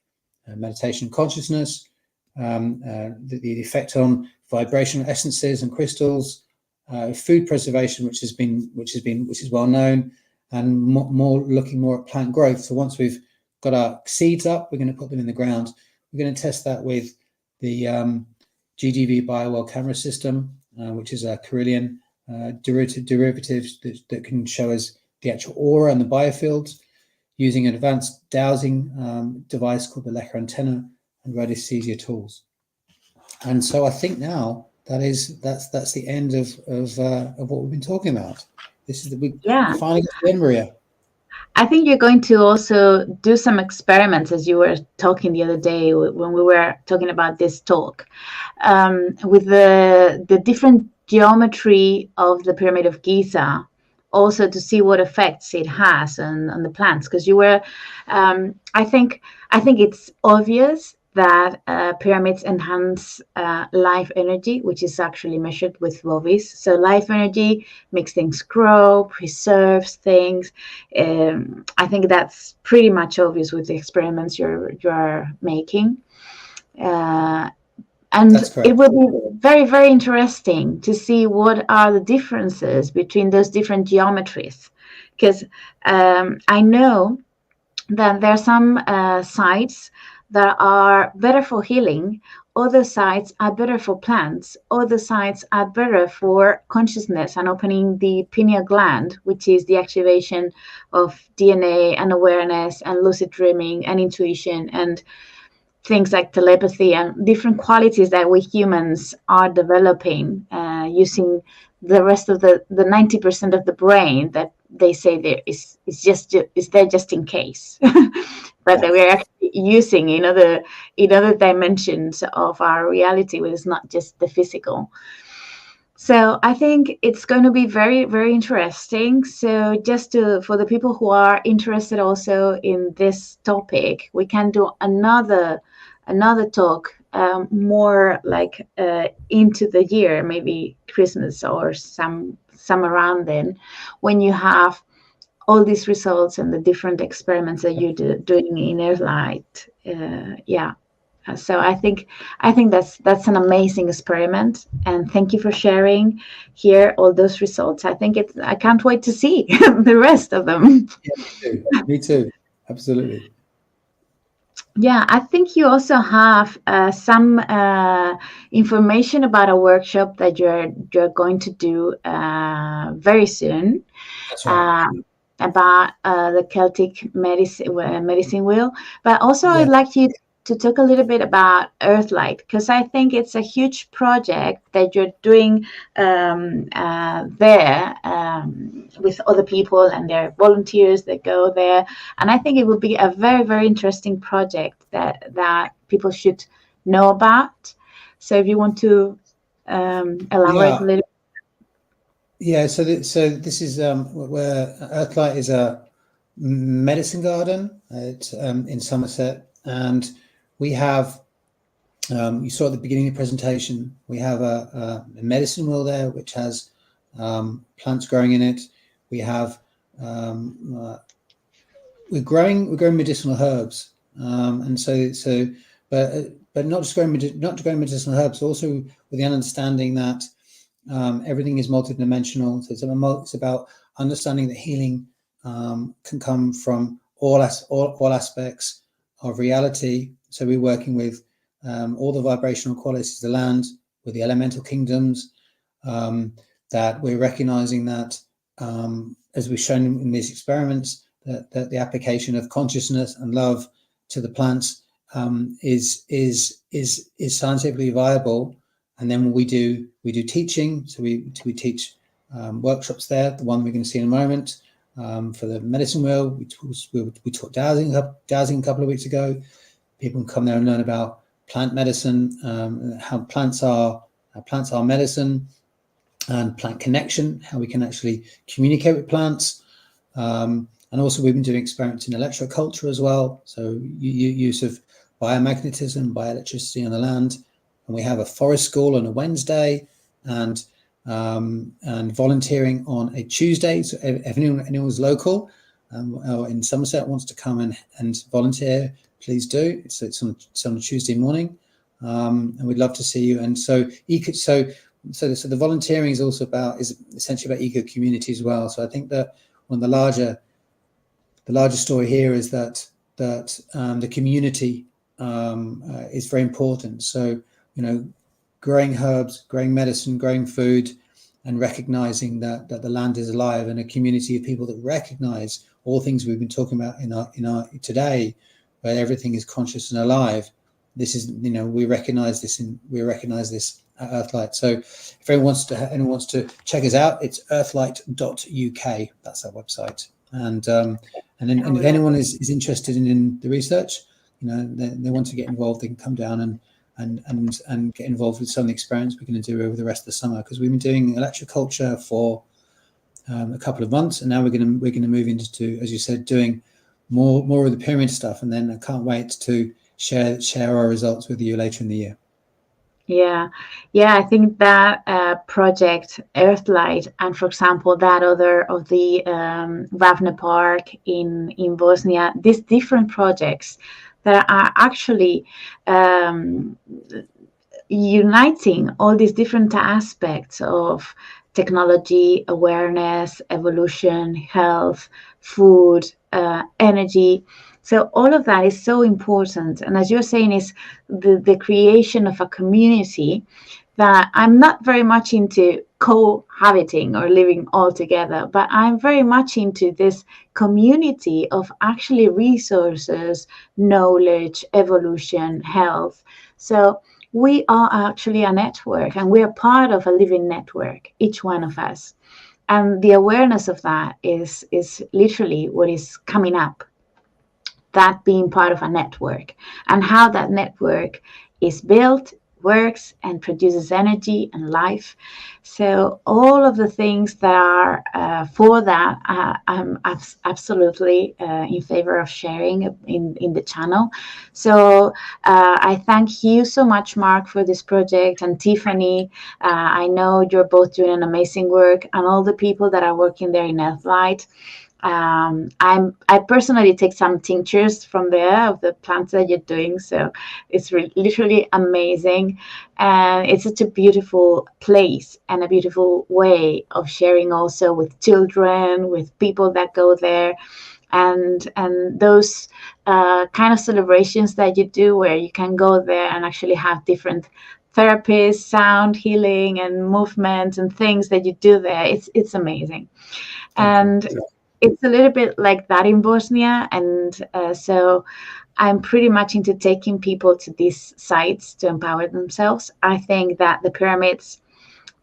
meditation consciousness, the effect on vibrational essences and crystals, food preservation, which is well known, and looking more at plant growth. So once we've got our seeds up, we're going to put them in the ground. We're going to test that with the GGV BioWell camera system, which is a Carillion derivatives that can show us the actual aura and the biofields, using an advanced dowsing device called the Lecker antenna and radiesthesia tools. And so I think now that's the end of what we've been talking about. We Yeah. finally got the end, Maria. I think you're going to also do some experiments, as you were talking the other day when we were talking about this talk, with the different geometry of the Pyramid of Giza, also to see what effects it has on the plants. Because you were, I think it's obvious that pyramids enhance life energy, which is actually measured with LOVIS. So life energy makes things grow, preserves things. I think that's pretty much obvious with the experiments you're making. And it will be very, very interesting to see what are the differences between those different geometries. Because I know that there are some sites that are better for healing, other sites are better for plants, other sites are better for consciousness and opening the pineal gland, which is the activation of DNA and awareness and lucid dreaming and intuition and things like telepathy and different qualities that we humans are developing using the rest of the 90% of the brain that they say there is there just in case, but that we're actually using in other dimensions of our reality, which is not just the physical. So I think it's going to be very, very interesting. So just for the people who are interested also in this topic, we can do another talk more like into the year, maybe Christmas or some around then, when you have all these results and the different experiments that you're doing in Earthlight. So I think that's an amazing experiment, and thank you for sharing here all those results. I can't wait to see the rest of them. Yeah, me too. Absolutely. Yeah, I think you also have some information about a workshop that you're going to do very soon. That's right. About the Celtic medicine wheel, but also I'd like you to talk a little bit about Earthlight, because I think it's a huge project that you're doing there with other people, and there are volunteers that go there, and I think it would be a very, very interesting project that people should know about. So if you want to elaborate a little. Yeah, so this is where Earthlight is a medicine garden. It's in Somerset, and we have, you saw at the beginning of the presentation, we have a medicine wheel there which has plants growing in it. We have we're growing medicinal herbs, and but not just growing medicinal herbs, also with the understanding that everything is multidimensional. So it's about understanding that healing can come from all aspects of reality. So we're working with all the vibrational qualities of the land, with the elemental kingdoms, that we're recognizing that, as we've shown in these experiments, that the application of consciousness and love to the plants is scientifically viable. And then we do teaching. So we teach workshops there. The one we're going to see in a moment for the medicine wheel. We taught dowsing a couple of weeks ago. People can come there and learn about plant medicine, how plants are medicine, and plant connection, how we can actually communicate with plants. And also we've been doing experiments in electroculture as well. So use of biomagnetism, bioelectricity on the land. And we have a forest school on a Wednesday, and volunteering on a Tuesday. So if anyone's local or in Somerset wants to come and volunteer, please do. It's on a Tuesday morning, and we'd love to see you. And so the volunteering is essentially about eco community as well. So I think that one of the larger story here is that the community is very important. So, growing herbs, growing medicine, growing food, and recognizing that the land is alive, and a community of people that recognize all things we've been talking about in our today, where everything is conscious and alive. This is, we recognize this Earthlight. So if anyone wants to check us out, it's earthlight.uk. That's our website. And if anyone is interested in the research, they want to get involved, they can come down and get involved with some of the experiments we're going to do over the rest of the summer, because we've been doing electroculture for a couple of months, and now we're going to move into, as you said, doing more of the pyramid stuff, and then I can't wait to share our results with you later in the year. Yeah, I think that project Earthlight, and for example that other of the Ravne Park in Bosnia, these different projects that are actually uniting all these different aspects of technology, awareness, evolution, health, food, energy. So all of that is so important. And as you're saying, is the creation of a community that I'm not very much into cohabiting or living all together, but I'm very much into this community of actually resources, knowledge, evolution, health. So we are actually a network, and we are part of a living network, each one of us. And the awareness of that is literally what is coming up, that being part of a network, and how that network is built, works, and produces energy and life. So all of the things that are for that, I'm absolutely in favor of sharing in the channel. So I thank you so much, Mark, for this project, and Tiffany. I know you're both doing an amazing work, and all the people that are working there in Earthlight. I personally take some tinctures from there of the plants that you're doing, so it's literally amazing, and it's such a beautiful place and a beautiful way of sharing also with children, with people that go there, and those kind of celebrations that you do where you can go there and actually have different therapies, sound healing, and movements and things that you do there. It's amazing. And it's a little bit like that in Bosnia, and so I'm pretty much into taking people to these sites to empower themselves. I think that the pyramids,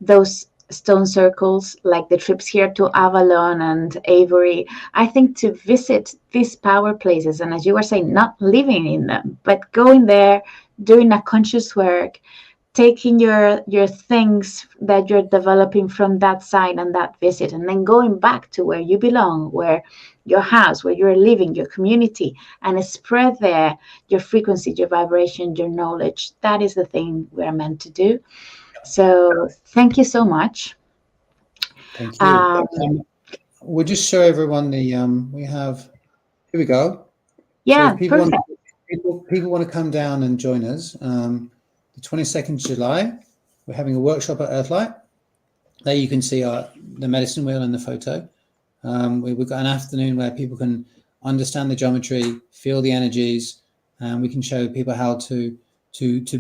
those stone circles, like the trips here to Avalon and Avery, I think to visit these power places, and as you were saying, not living in them, but going there, doing a conscious work, taking your things that you're developing from that site and that visit, and then going back to where you belong, where your house, where you're living, your community, and spread there your frequency, your vibration, your knowledge. That is the thing we're meant to do. So thank you so much. Thank you. We'll just show everyone the we have, here we go. Yeah, so if people perfect. people want to come down and join us, the 22nd of July, we're having a workshop at Earthlight. There you can see the medicine wheel and the photo. We've got an afternoon where people can understand the geometry, feel the energies, and we can show people how to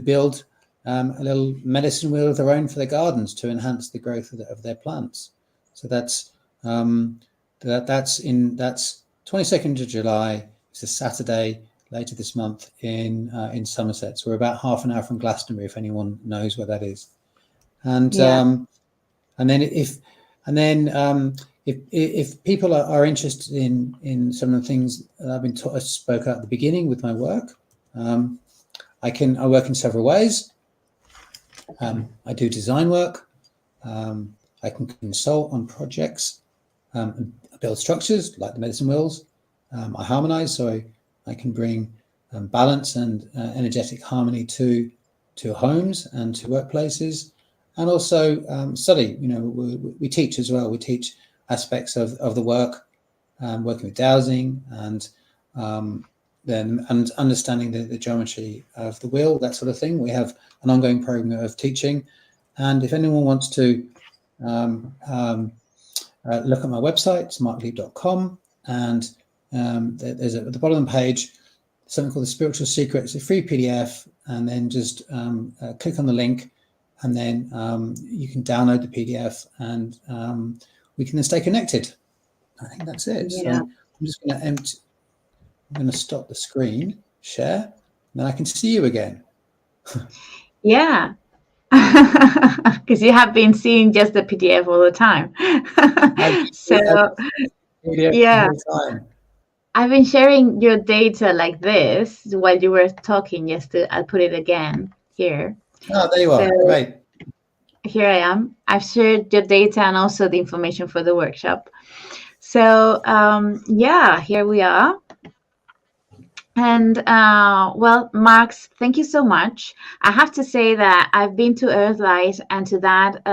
build a little medicine wheel of their own for their gardens to enhance the growth of their plants. So that's 22nd of July. It's a Saturday later this month in Somerset. So we're about half an hour from Glastonbury, if anyone knows where that is. And then if people are interested in some of the things that I spoke at the beginning with my work, I work in several ways. I do design work. I can consult on projects, build structures like the medicine wheels. I harmonize, so I can bring balance and energetic harmony to homes and to workplaces, and also study. We teach as well. We teach aspects of the work, working with dowsing and understanding the geometry of the wheel, that sort of thing. We have an ongoing program of teaching, and if anyone wants to look at my website, it's markleib.com, and there's at the bottom of the page something called the Spiritual Secret. It's a free PDF, and then just click on the link, and then you can download the PDF, and we can then stay connected. I think that's it. Yeah. So I'm just going to stop the screen share, and then I can see you again. Yeah. Because you have been seeing just the PDF all the time. So PDF yeah, all the time. I've been sharing your data like this while you were talking. I'll put it again here. Oh, there you are. So Great. here I am. I've shared your data and also the information for the workshop. So yeah, here we are. And well, Max, thank you so much. I have to say that I've been to Earthlight and to that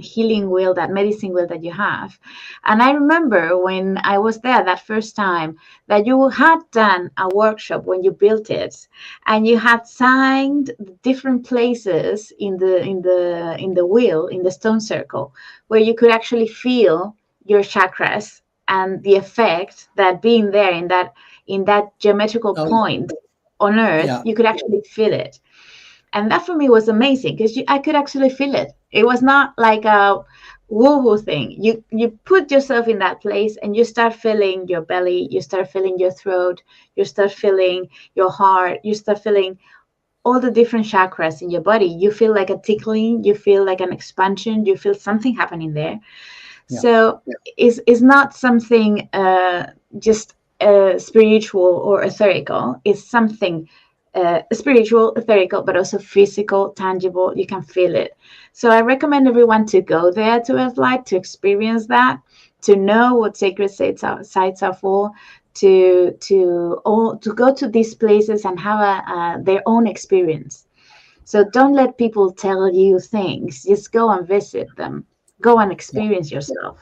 healing wheel, that medicine wheel that you have. And I remember when I was there that first time that you had done a workshop when you built it, and you had signed different places in the wheel, in the stone circle, where you could actually feel your chakras and the effect that being there in that geometrical point on Earth, you could actually feel it. And that for me was amazing because I could actually feel it. It was not like a woo-woo thing. You put yourself in that place and you start feeling your belly, you start feeling your throat, you start feeling your heart, you start feeling all the different chakras in your body. You feel like a tickling, you feel like an expansion, you feel something happening there. Yeah. So it's not something just spiritual or etherical. It's something spiritual, etherical, but also physical, tangible. You can feel it. So I recommend everyone to go there to Earthlight to experience that, to know what sacred sites are for, to go to these places and have their own experience. So don't let people tell you things. Just go and visit them. Go and experience yourself.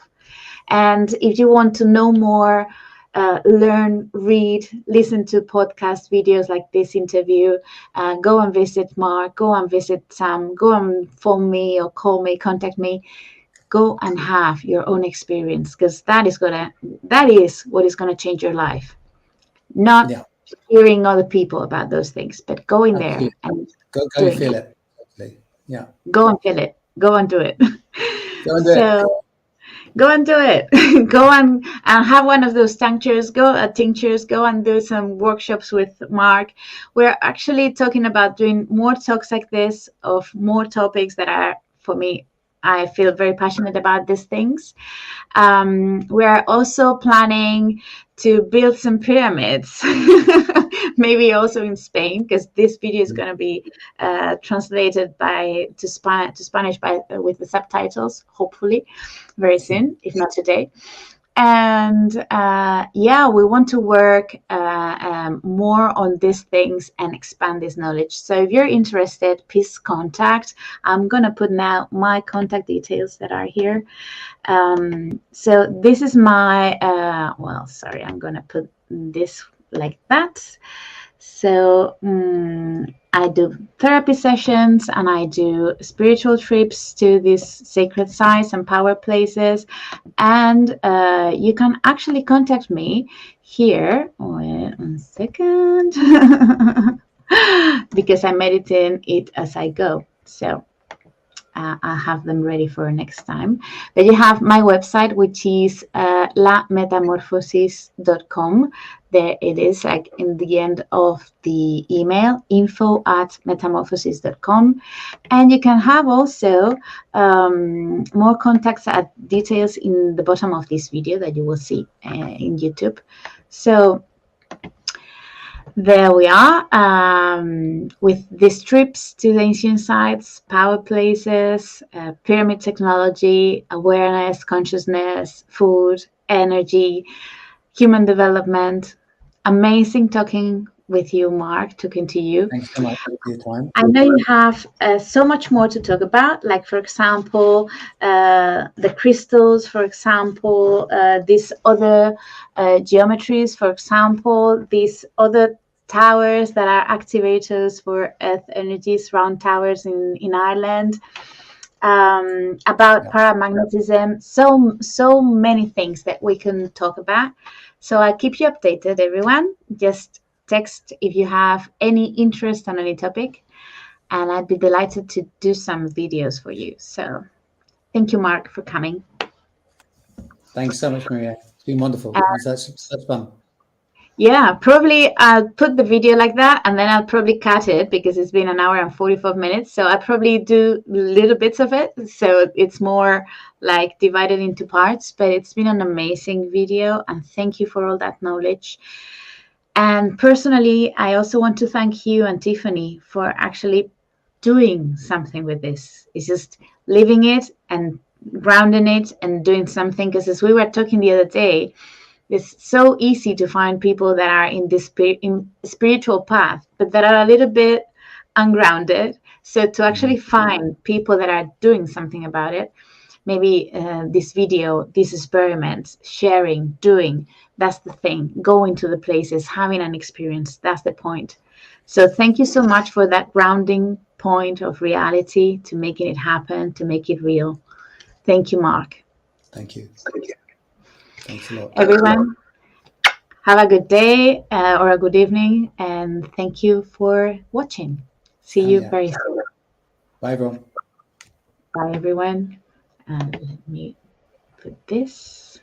And if you want to know more, learn, read, listen to podcast videos like this interview, go and visit Mark, go and visit Sam, go and phone me or call me, contact me. Go and have your own experience, because that is what is gonna change your life. Not hearing other people about those things, but going there and go feel it. Yeah. Go and feel it. Go and do it. Go and do it. Go and do it. Go and have one of those tinctures. Go and do some workshops with Mark. We're actually talking about doing more talks like this of more topics that are, for me, I feel very passionate about these things. We're also planning to build some pyramids, maybe also in Spain, because this video is going to be translated to Spanish with the subtitles, hopefully very soon, if not today. And we want to work more on these things and expand this knowledge. So if you're interested, please contact. I'm going to put now my contact details that are here. So this is my, I'm going to put this like that. So I do therapy sessions and I do spiritual trips to these sacred sites and power places. And you can actually contact me here. Wait 1 second. Because I'm editing it as I go. So I'll have them ready for next time. But you have my website, which is lametamorphosis.com. There it is, like in the end of the email, info@metamorphosis.com. And you can have also more contacts details in the bottom of this video that you will see in YouTube. So there we are, with these trips to the ancient sites, power places, pyramid technology, awareness, consciousness, food, energy, human development. Amazing talking with you, Mark, talking to you. Thanks so much for your time. I know you have so much more to talk about, like, for example, the crystals, for example, these other geometries, for example, these other towers that are activators for earth energies, round towers in Ireland, about paramagnetism, so many things that we can talk about. So I'll keep you updated, everyone. Just text if you have any interest on any topic, and I'd be delighted to do some videos for you. So thank you, Mark, for coming. Thanks so much, Maria. It's been wonderful. It's such fun. Yeah, probably I'll put the video like that and then I'll probably cut it because it's been an hour and 45 minutes. So I'll probably do little bits of it. So it's more like divided into parts, but it's been an amazing video and thank you for all that knowledge. And personally, I also want to thank you and Tiffany for actually doing something with this. It's just living it and grounding it and doing something. Because as we were talking the other day, it's so easy to find people that are in this spiritual path, but that are a little bit ungrounded. So to actually find people that are doing something about it, maybe this video, this experiment, sharing, doing, that's the thing. Going to the places, having an experience, that's the point. So thank you so much for that grounding point of reality, to making it happen, to make it real. Thank you, Mark. Thank you. Thanks a lot. Everyone, have a good day or a good evening, and thank you for watching. See you very soon. Bye, everyone. Bye, everyone. And let me put this.